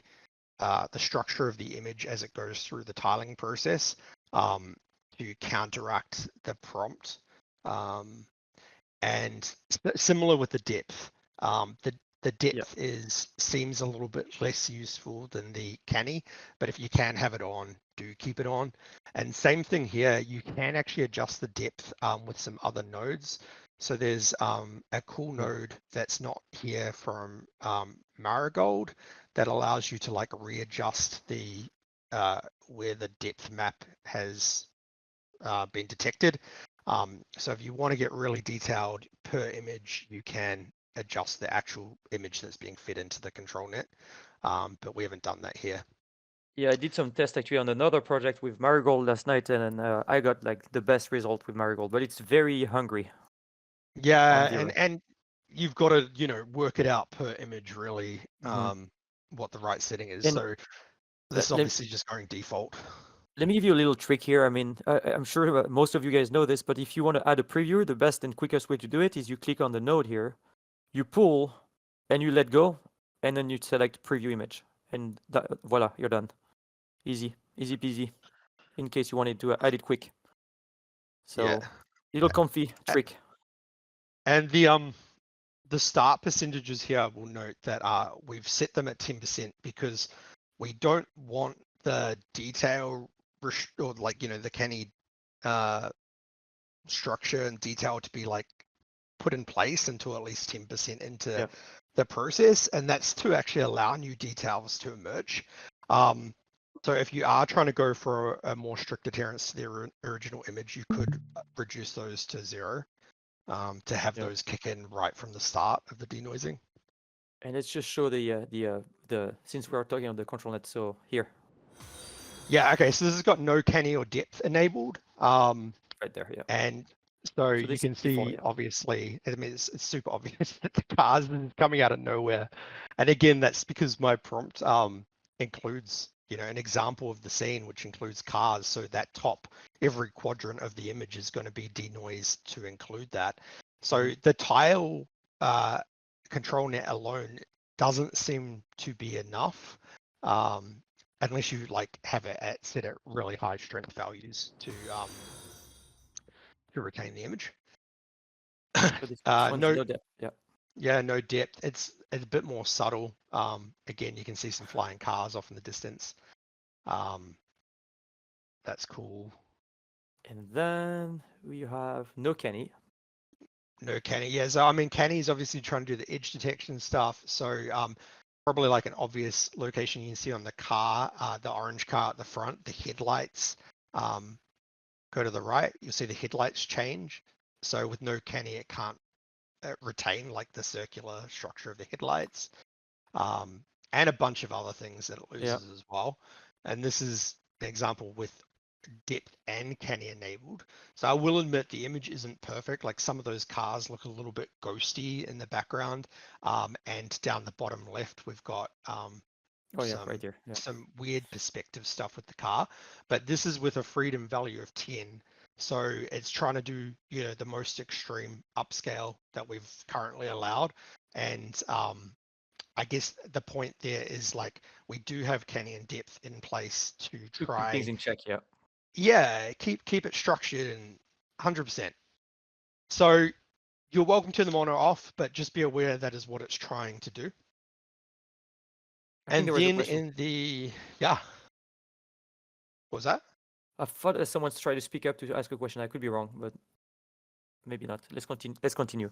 S3: structure of the image as it goes through the tiling process to counteract the prompt. And similar with the depth. The depth seems a little bit less useful than the canny, but if you can have it on, do keep it on. And same thing here, you can actually adjust the depth with some other nodes. So there's a cool node that's not here from Marigold that allows you to like readjust the where the depth map has been detected. So if you want to get really detailed per image, you can adjust the actual image that's being fed into the control net, but we haven't done that here.
S2: Yeah, I did some tests actually on another project with Marigold last night, and I got like the best result with Marigold, but it's very hungry.
S3: Yeah,
S2: on Vero.
S3: and you've got to work it out per image really, what the right setting is.
S2: And
S3: so this is
S2: let-
S3: obviously just going default.
S2: Let me give you a little trick here. I mean, I'm sure most of you guys know this, but if you want to add a preview, the best and quickest way to do it is you click on the node here, you pull, and you let go, and then you select preview image, and voila, you're done. Easy peasy. In case you wanted to add it quick. So,
S3: Yeah.
S2: little comfy trick.
S3: And the start percentages here, will note that we've set them at 10% because we don't want the detail or like the canny structure and detail to be like put in place until at least 10% into the process, and that's to actually allow new details to emerge. So if you are trying to go for a more strict adherence to the original image, you could reduce those to 0 to have those kick in right from the start of the denoising.
S2: And let's just show the since we're talking on the control net. So here.
S3: Yeah. Okay. So this has got no canny or depth enabled.
S2: Right there. Yeah.
S3: And so you can see, obviously, I mean, it's super obvious that the cars is coming out of nowhere. And again, that's because my prompt includes, an example of the scene, which includes cars. So that top, every quadrant of the image is going to be denoised to include that. So the tile control net alone doesn't seem to be enough. Unless you like have it set at really high strength values to retain the image.
S2: No depth. Yeah.
S3: Yeah, no depth. It's a bit more subtle. Again, you can see some flying cars off in the distance. That's cool.
S2: And then we have no canny.
S3: No canny. Yeah, so I mean, canny is obviously trying to do the edge detection stuff. So probably like an obvious location you can see on the car, the orange car at the front, the headlights. Go to the right, you'll see the headlights change. So with no canny, it can't retain like the circular structure of the headlights, and a bunch of other things that it loses as well. And this is an example with depth and canny enabled. So I will admit the image isn't perfect. Like some of those cars look a little bit ghosty in the background, and down the bottom left we've got
S2: right here. Yeah.
S3: Some weird perspective stuff with the car, but this is with a freedom value of 10. So it's trying to do, the most extreme upscale that we've currently allowed. And I guess the point there is like, we do have canny and depth in place to try
S2: keep things in check. Yeah.
S3: Yeah, keep it structured and 100%. So you're welcome to turn them on or off, but just be aware that is what it's trying to do. And then in the, what was that?
S2: I thought someone's trying to speak up to ask a question. I could be wrong, but maybe not. Let's continue.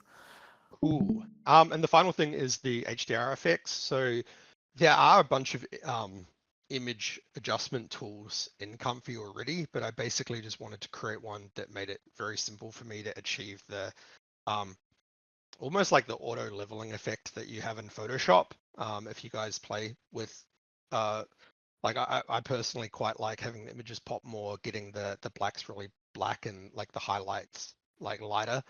S3: Cool. And the final thing is the HDR effects. So there are a bunch of image adjustment tools in Comfy already, but I basically just wanted to create one that made it very simple for me to achieve the almost like the auto leveling effect that you have in Photoshop. If you guys play with like I personally quite like having the images pop more, getting the blacks really black and like the highlights like lighter.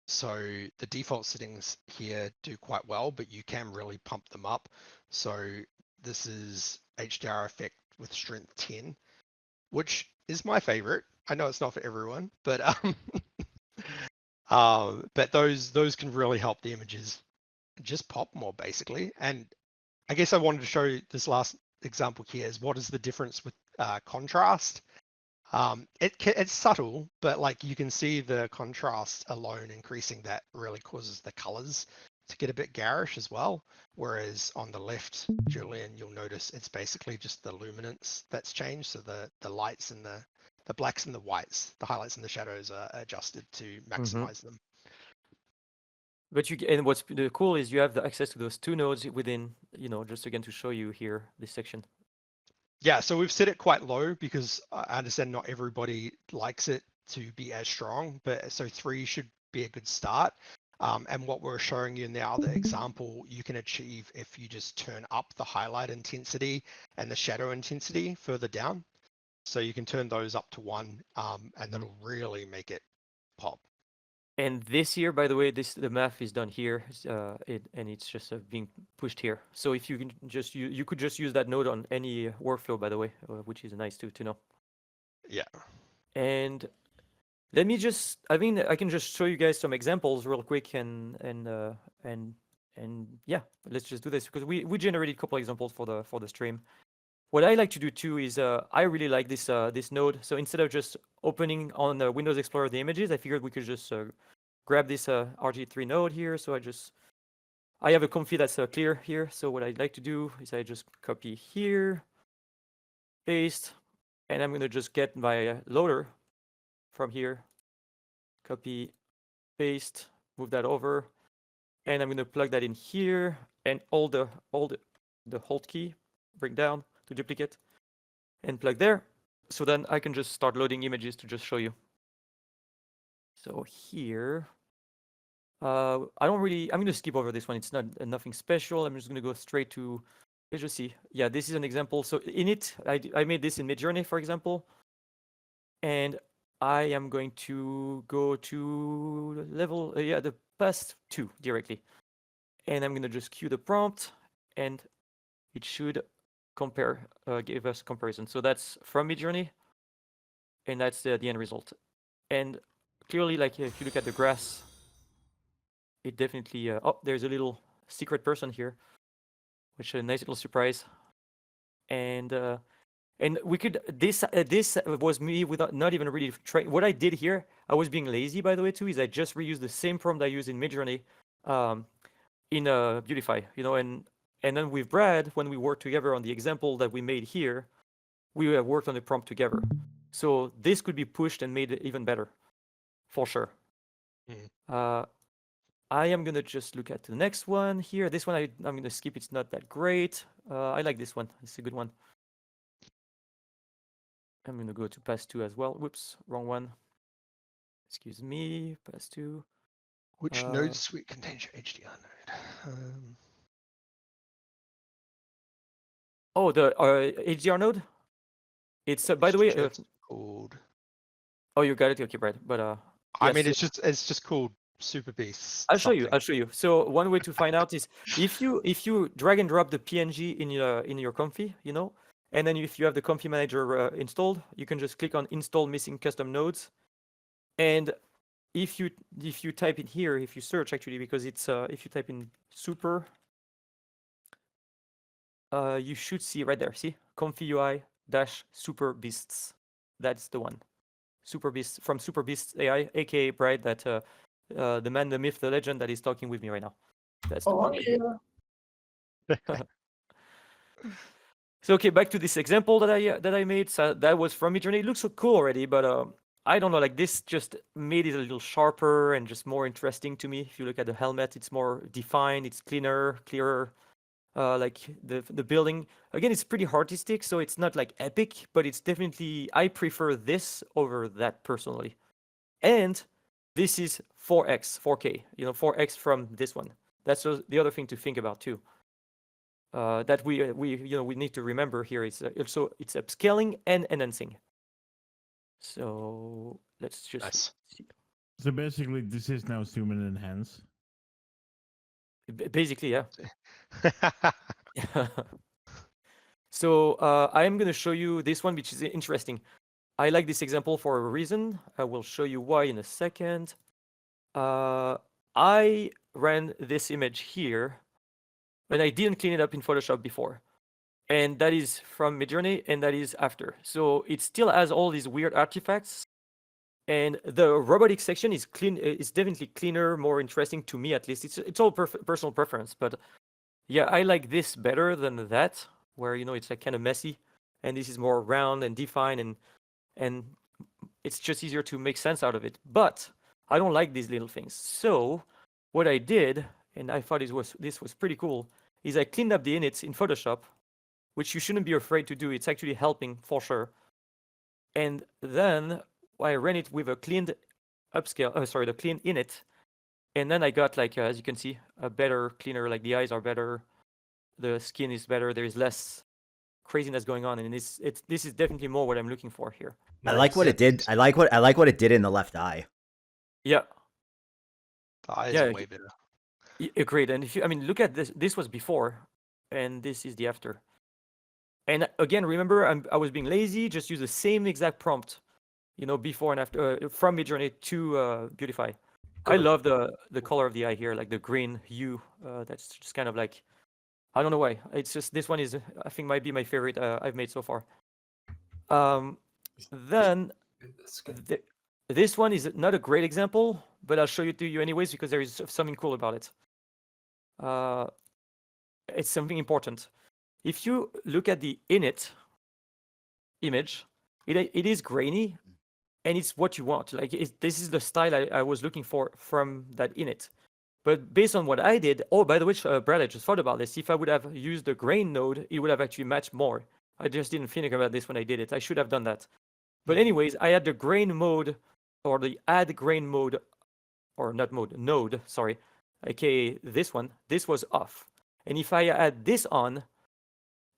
S3: So the default settings here do quite well, but you can really pump them up. So this is HDR effect with strength 10, which is my favorite. I know it's not for everyone, but those can really help the images just pop more basically. And I guess I wanted to show you this last example here is what is the difference with contrast. It's subtle, but like you can see the contrast alone increasing that really causes the colors to get a bit garish as well. Whereas on the left, Julian, you'll notice it's basically just the luminance that's changed. So the lights and the blacks and the whites, the highlights and the shadows are adjusted to maximize them.
S2: But and what's cool is you have the access to those two nodes within, just again to show you here this section.
S3: Yeah, so we've set it quite low because I understand not everybody likes it to be as strong, but so 3 should be a good start. And what we're showing you now, the example you can achieve if you just turn up the highlight intensity and the shadow intensity further down. So you can turn those up to 1, and that'll really make it pop.
S2: And this here, by the way, the math is done here, and it's just being pushed here. So if you can just you could just use that node on any workflow, by the way, which is nice to know.
S3: Yeah.
S2: And let me just, I can just show you guys some examples real quick, and yeah, let's just do this because we generated a couple examples for the stream. What I like to do too is I really like this this node. So instead of just opening on the Windows Explorer the images, I figured we could just grab this RG3 node here. So I have a Comfy that's clear here. So what I'd like to do is I just copy here, paste, and I'm gonna just get my loader from here, copy, paste, move that over, and I'm gonna plug that in here, and hold the Alt key, bring down to duplicate, and plug there. So then I can just start loading images to just show you. So here, I'm gonna skip over this one. It's not nothing special. I'm just gonna go straight to, let's just see. Yeah, this is an example. So in it, I made this in MidJourney, for example, and I am going to go to level, the past 2 directly. And I'm gonna just queue the prompt, and it should give us comparison. So that's from MidJourney, and that's the end result. And clearly, like if you look at the graphs, it definitely, there's a little secret person here, which is a nice little surprise. And we could, this was me without not even really trying. What I did here, I was being lazy, by the way, too, is I just reused the same prompt I used in MidJourney in BeautifAI, and then with Brad, when we worked together on the example that we made here, we worked on the prompt together. So this could be pushed and made even better, for sure. I am gonna just look at the next one here. This one I'm gonna skip. It's not that great. I like this one. It's a good one. I'm gonna go to pass 2 as well. Whoops, wrong one. Excuse me, pass 2.
S3: Which node suite contains your HDR node?
S2: Oh, the HDR node. It's by the way,
S3: called.
S2: Oh, you got it. Okay, Brad. But
S3: I mean, it's just called SuperBeast.
S2: I'll show you. So one way to find out is if you drag and drop the PNG in your Comfy, and then if you have the Comfy Manager installed, you can just click on Install Missing Custom Nodes, and if you type in here, if you search actually, because it's if you type in super, you should see right there. See ComfyUI -SuperBeasts. That's the one. SuperBeast from SuperBeast.ai, aka Brad, that the man, the myth, the legend that is talking with me right now. That's the one. So okay, back to this example that I made. So that was from MidJourney. It looks so cool already, but I don't know. Like this just made it a little sharper and just more interesting to me. If you look at the helmet, it's more defined. It's clearer. Like the building again, it's pretty artistic, so it's not like epic, but it's definitely, I prefer this over that personally. And this is 4K, 4X from this one. That's the other thing to think about too. That we need to remember here is also it's upscaling and enhancing. So let's just see.
S5: So basically, this is now zoom and enhance.
S2: Basically, yeah. So I am going to show you this one, which is interesting. I like this example for a reason. I will show you why in a second. I ran this image here, but I didn't clean it up in Photoshop before. And that is from MidJourney, and that is after. So it still has all these weird artifacts. And the robotic section is clean. It's definitely cleaner, more interesting to me at least. It's all personal preference, but yeah, I like this better than that, where it's like kind of messy, and this is more round and defined, and it's just easier to make sense out of it. But I don't like these little things. So what I did, and I thought this was pretty cool, is I cleaned up the inits in Photoshop, which you shouldn't be afraid to do. It's actually helping for sure. And then I ran it with a cleaned the clean init, and then I got like as you can see a better, cleaner. Like the eyes are better, the skin is better. There is less craziness going on, and this is definitely more what I'm looking for here.
S1: I like what it did. I like what it did in the left eye.
S2: Yeah.
S8: The eyes
S2: Yeah.
S8: are way better.
S2: Great. And if you, look at this. This was before, and this is the after. And again, remember, I was being lazy. Just use the same exact prompt, before and after from MidJourney to BeautifAI. I love the color of the eye here, like the green hue. That's just kind of like, I don't know why. It's just this one is I think might be my favorite I've made so far. Then this one is not a great example, but I'll show it to you anyways because there is something cool about it. It's something important. If you look at the init image, it is grainy, and it's what you want. Like this is the style I was looking for from that init. But based on what I did, oh, by the way, Brad, I just thought about this. If I would have used the grain node, it would have actually matched more. I just didn't think about this when I did it. I should have done that. But anyways, I had the grain mode, or the add grain mode, or not mode, node, sorry, aka this one. This was off. And if I add this on,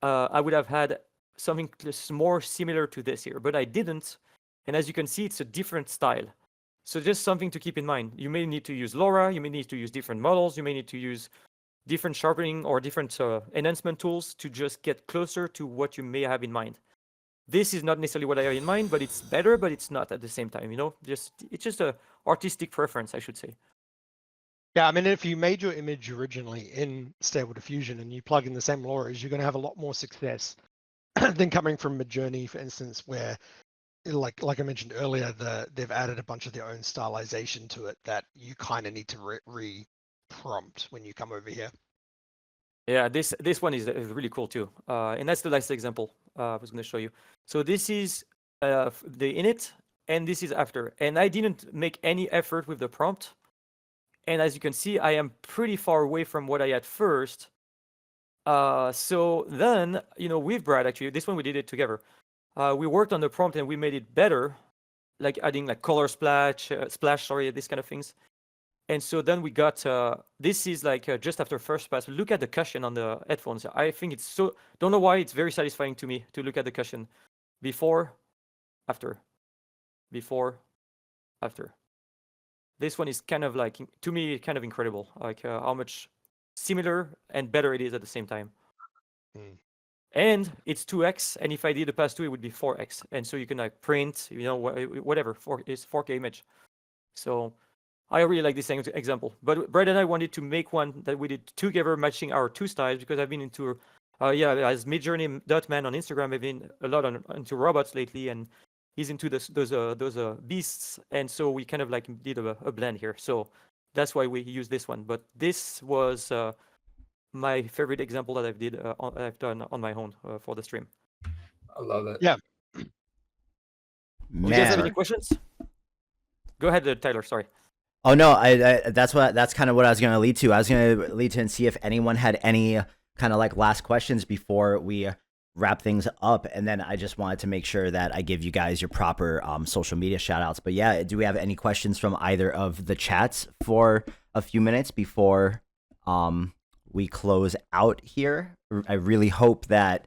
S2: I would have had something more similar to this here, but I didn't. And as you can see, it's a different style. So just something to keep in mind. You may need to use LoRa, you may need to use different models, you may need to use different sharpening or different enhancement tools to just get closer to what you may have in mind. This is not necessarily what I have in mind, but it's better, but it's not at the same time, it's just a artistic preference, I should say.
S3: Yeah, if you made your image originally in Stable Diffusion and you plug in the same LoRa's, you're going to have a lot more success than coming from MidJourney, for instance, where, like I mentioned earlier, they've added a bunch of their own stylization to it that you kind of need to re-prompt when you come over here.
S2: Yeah, this one is really cool too, and that's the last example I was going to show you. So this is the init, and this is after, and I didn't make any effort with the prompt. And as you can see, I am pretty far away from what I had first. So then, with Brad, actually, this one we did it together. We worked on the prompt and we made it better, like adding like color splash, this kind of things. And so then we got, this is like just after first pass. Look at the cushion on the headphones. I think it's don't know why, it's very satisfying to me to look at the cushion. Before, after. Before, after. This one is kind of like, to me, kind of incredible, like how much similar and better it is at the same time. And it's 2x, and if I did the pass 2, it would be 4x. And so you can like print, whatever, it's 4K image. So I really like this example. But Brad and I wanted to make one that we did together, matching our two styles, because I've been into, as MidJourneyMan on Instagram, I've been a lot into robots lately, and he's into those beasts, and so we kind of like did a blend here. So that's why we use this one. But this was my favorite example that I've done on my own for the stream.
S4: I love it.
S3: Yeah.
S2: Do you guys have any questions? Go ahead, Tyler. Sorry.
S1: Oh no, that's kind of what I was going to lead to. I was going to lead to and see if anyone had any kind of like last questions before we wrap things up, and then I just wanted to make sure that I give you guys your proper social media shout outs. But yeah, do we have any questions from either of the chats for a few minutes before we close out here? I really hope that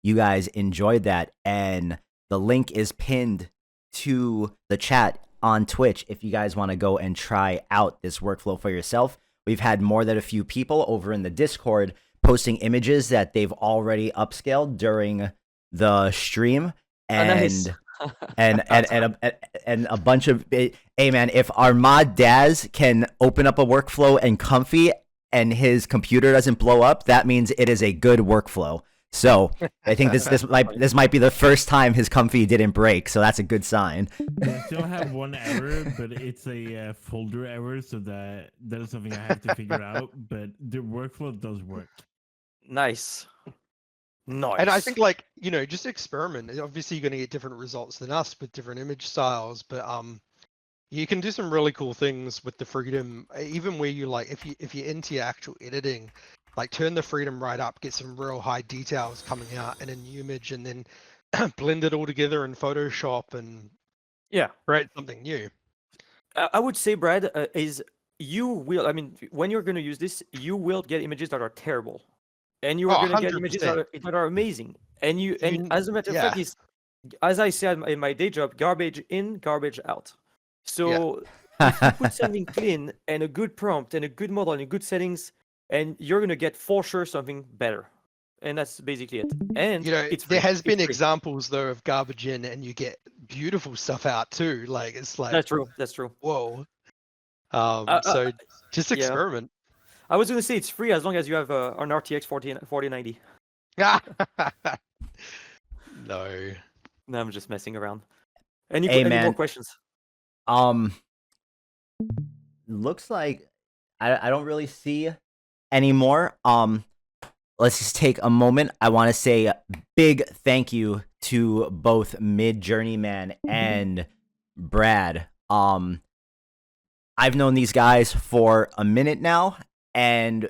S1: you guys enjoyed that, and the link is pinned to the chat on Twitch if you guys want to go and try out this workflow for yourself. We've had more than a few people over in the Discord posting images that they've already upscaled during the stream, and and a bunch of, hey man, if Armad Daz can open up a workflow in Comfy and his computer doesn't blow up, that means it is a good workflow. So I think this might be the first time his Comfy didn't break, so that's a good sign.
S5: I still have one error, but it's a folder error, so that is something I have to figure out. But the workflow does work.
S2: Nice. Nice.
S3: And I think, like, you know, just experiment. Obviously, you're going to get different results than us with different image styles, but you can do some really cool things with the freedom. Even where you like, if you're into your actual editing, like turn the freedom right up, get some real high details coming out in a new image, and then blend it all together in Photoshop and
S2: yeah,
S3: create something new.
S2: I would say, Brad, is you will. I mean, when you're going to use this, you will get images that are terrible, and you are going to get images that are amazing. And as a matter of fact, is, as I said in my day job, garbage in, garbage out. So if you put something clean and a good prompt and a good model and good settings, and you're going to get for sure something better. And that's basically it. And
S3: you know, there has been examples though of garbage in, and you get beautiful stuff out too. Like it's like
S2: that's true. That's true.
S3: Whoa. So just experiment.
S2: I was going to say it's free as long as you have an RTX 4090.
S3: No,
S2: I'm just messing around. Any more questions?
S1: Looks like I don't really see any more. Let's just take a moment. I want to say a big thank you to both MidJourneyMan and Brad. I've known these guys for a minute now, and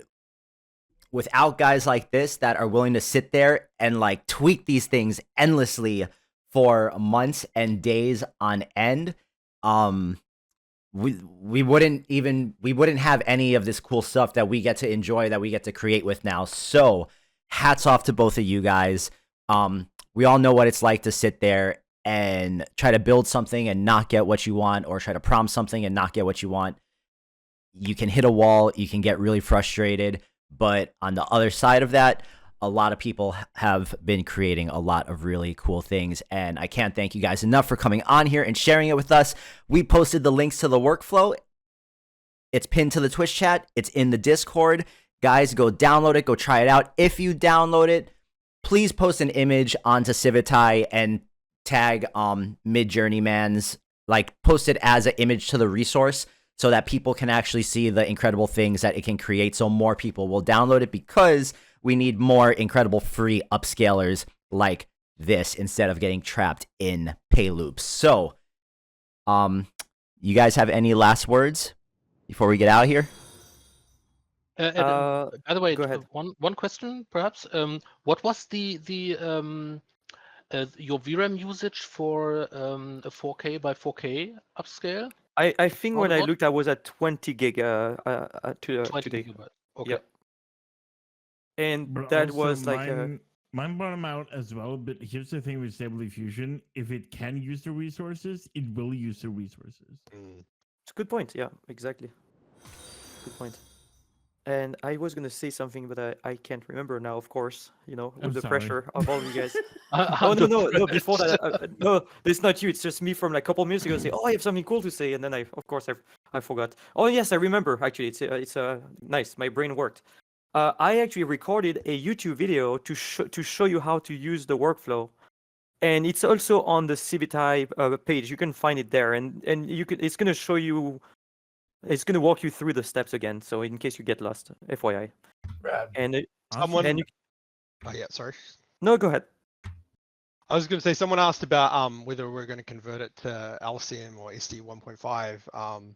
S1: without guys like this that are willing to sit there and like tweak these things endlessly for months and days on end, we wouldn't have any of this cool stuff that we get to enjoy, that we get to create with now. So hats off to both of you guys. We all know what it's like to sit there and try to build something and not get what you want, or try to prompt something and not get what you want. You can hit a wall, you can get really frustrated, but on the other side of that, a lot of people have been creating a lot of really cool things, and I can't thank you guys enough for coming on here and sharing it with us. We posted the links to the workflow. It's pinned to the Twitch chat. It's in the Discord. Guys, go download it. Go try it out. If you download it, please post an image onto Civitai and tag MidJourneyMan's, like post it as an image to the resource so that people can actually see the incredible things that it can create, so more people will download it, because we need more incredible free upscalers like this instead of getting trapped in pay loops. So, you guys have any last words before we get out of here?
S7: By the way,
S2: go ahead.
S7: One question perhaps. What was your VRAM usage for a 4K by 4K upscale?
S2: I think when I looked, I was at 20 gig today.
S7: Gigabyte. Okay.
S2: Yep. And
S5: But
S2: that
S5: also
S2: was like
S5: mine bottom out as well. But here's the thing with Stable Diffusion: if it can use the resources, it will use the resources.
S2: it's a good point. Yeah, exactly. Good point. And I was gonna say something, but I can't remember now. Of course, you know,
S5: I'm
S2: with the
S5: sorry.
S2: pressure of all you guys. Oh no! Before that, no, it's not you. It's just me from like a couple minutes ago. Say, oh, I have something cool to say, and then I forgot. Oh yes, I remember. Actually, it's nice. My brain worked. I actually recorded a YouTube video to show you how to use the workflow, and it's also on the Civitai page. You can find it there, and you can. It's gonna show you. It's gonna walk you through the steps again. So in case you get lost, FYI.
S4: Brad.
S2: And
S3: Someone.
S2: and you,
S3: Oh yeah, sorry.
S2: no, go ahead.
S3: I was going to say, someone asked about whether we're going to convert it to LCM or SD 1.5.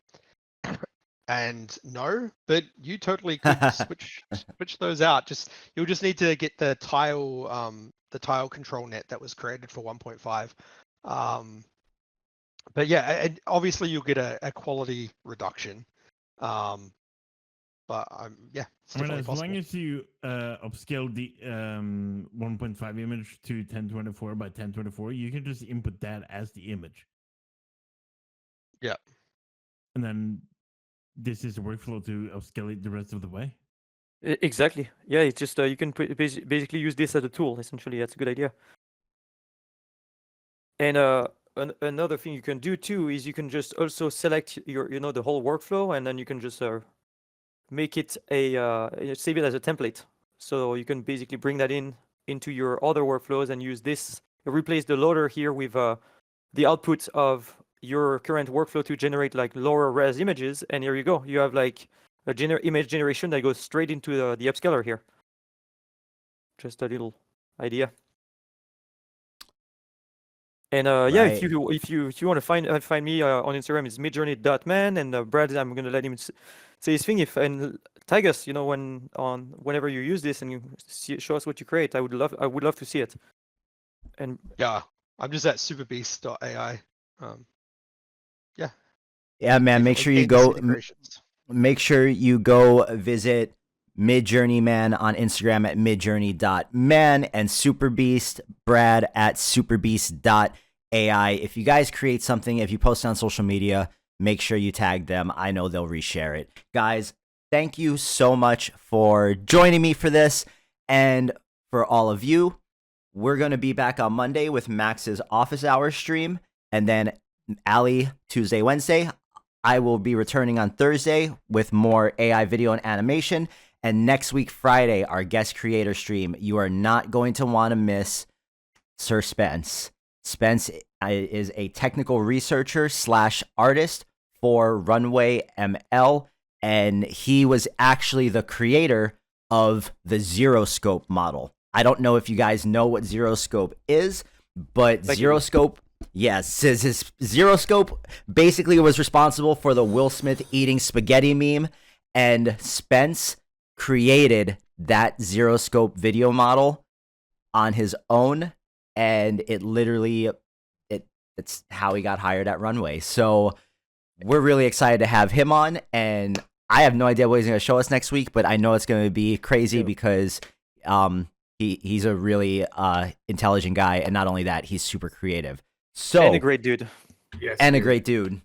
S3: And no, but you totally could switch those out. You'll just need to get the tile control net that was created for 1.5. But yeah, and obviously you'll get a quality reduction. But yeah, it's
S5: I mean,
S3: definitely
S5: as
S3: possible.
S5: long as you upscale the 1.5 image to 1024 by 1024, you can just input that as the image.
S3: Yeah.
S5: And then this is a workflow to upscale it the rest of the way.
S2: Exactly. Yeah, it's just you can basically use this as a tool. Essentially, that's a good idea. And another thing you can do too is you can just also select the whole workflow, and then you can just make it save it as a template. So you can basically bring that in into your other workflows and use this, replace the loader here with the output of your current workflow to generate like lower res images. And here you go. You have like a image generation that goes straight into the Upscaler here. Just a little idea. And yeah, if you want to find me on Instagram, it's MidJourney.man, and Brad, I'm gonna let him say his thing. And tag us, you know, whenever you use this and you show us what you create. I would love to see it. And
S3: Yeah, I'm just at SuperBeast.ai.
S1: Yeah, man. Make sure you go. Make sure you go visit MidJourneyMan on Instagram at midjourney.man and SuperBeast Brad at SuperBeast.ai. If you guys create something, if you post it on social media, make sure you tag them. I know they'll reshare it. Guys, thank you so much for joining me for this. And for all of you, we're going to be back on Monday with Max's office hours stream. And then Ali, Tuesday, Wednesday. I will be returning on Thursday with more AI video and animation. And next week, Friday, our guest creator stream. You are not going to want to miss Sir Spence. Spence is a technical researcher / artist for Runway ML. And he was actually the creator of the Zero Scope model. I don't know if you guys know what Zero Scope is, but Zero Scope... Yes, his Zero Scope basically was responsible for the Will Smith eating spaghetti meme, and Spence created that Zero Scope video model on his own, and it literally, it's how he got hired at Runway. So we're really excited to have him on, and I have no idea what he's going to show us next week, but I know it's going to be crazy because he's a really intelligent guy, and not only that, he's super creative. So,
S2: and a great dude.
S4: Yes,
S1: and a great dude.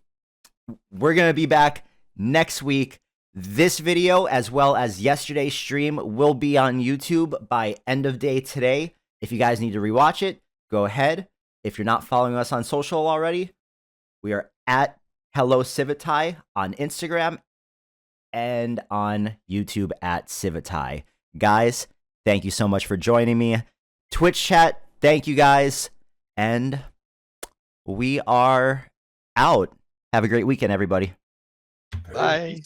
S1: We're going to be back next week. This video, as well as yesterday's stream, will be on YouTube by end of day today. If you guys need to rewatch it, go ahead. If you're not following us on social already, we are at Hello Civitai on Instagram and on YouTube at Civitai. Guys, thank you so much for joining me. Twitch chat, thank you guys. And we are out. Have a great weekend, everybody.
S3: Bye.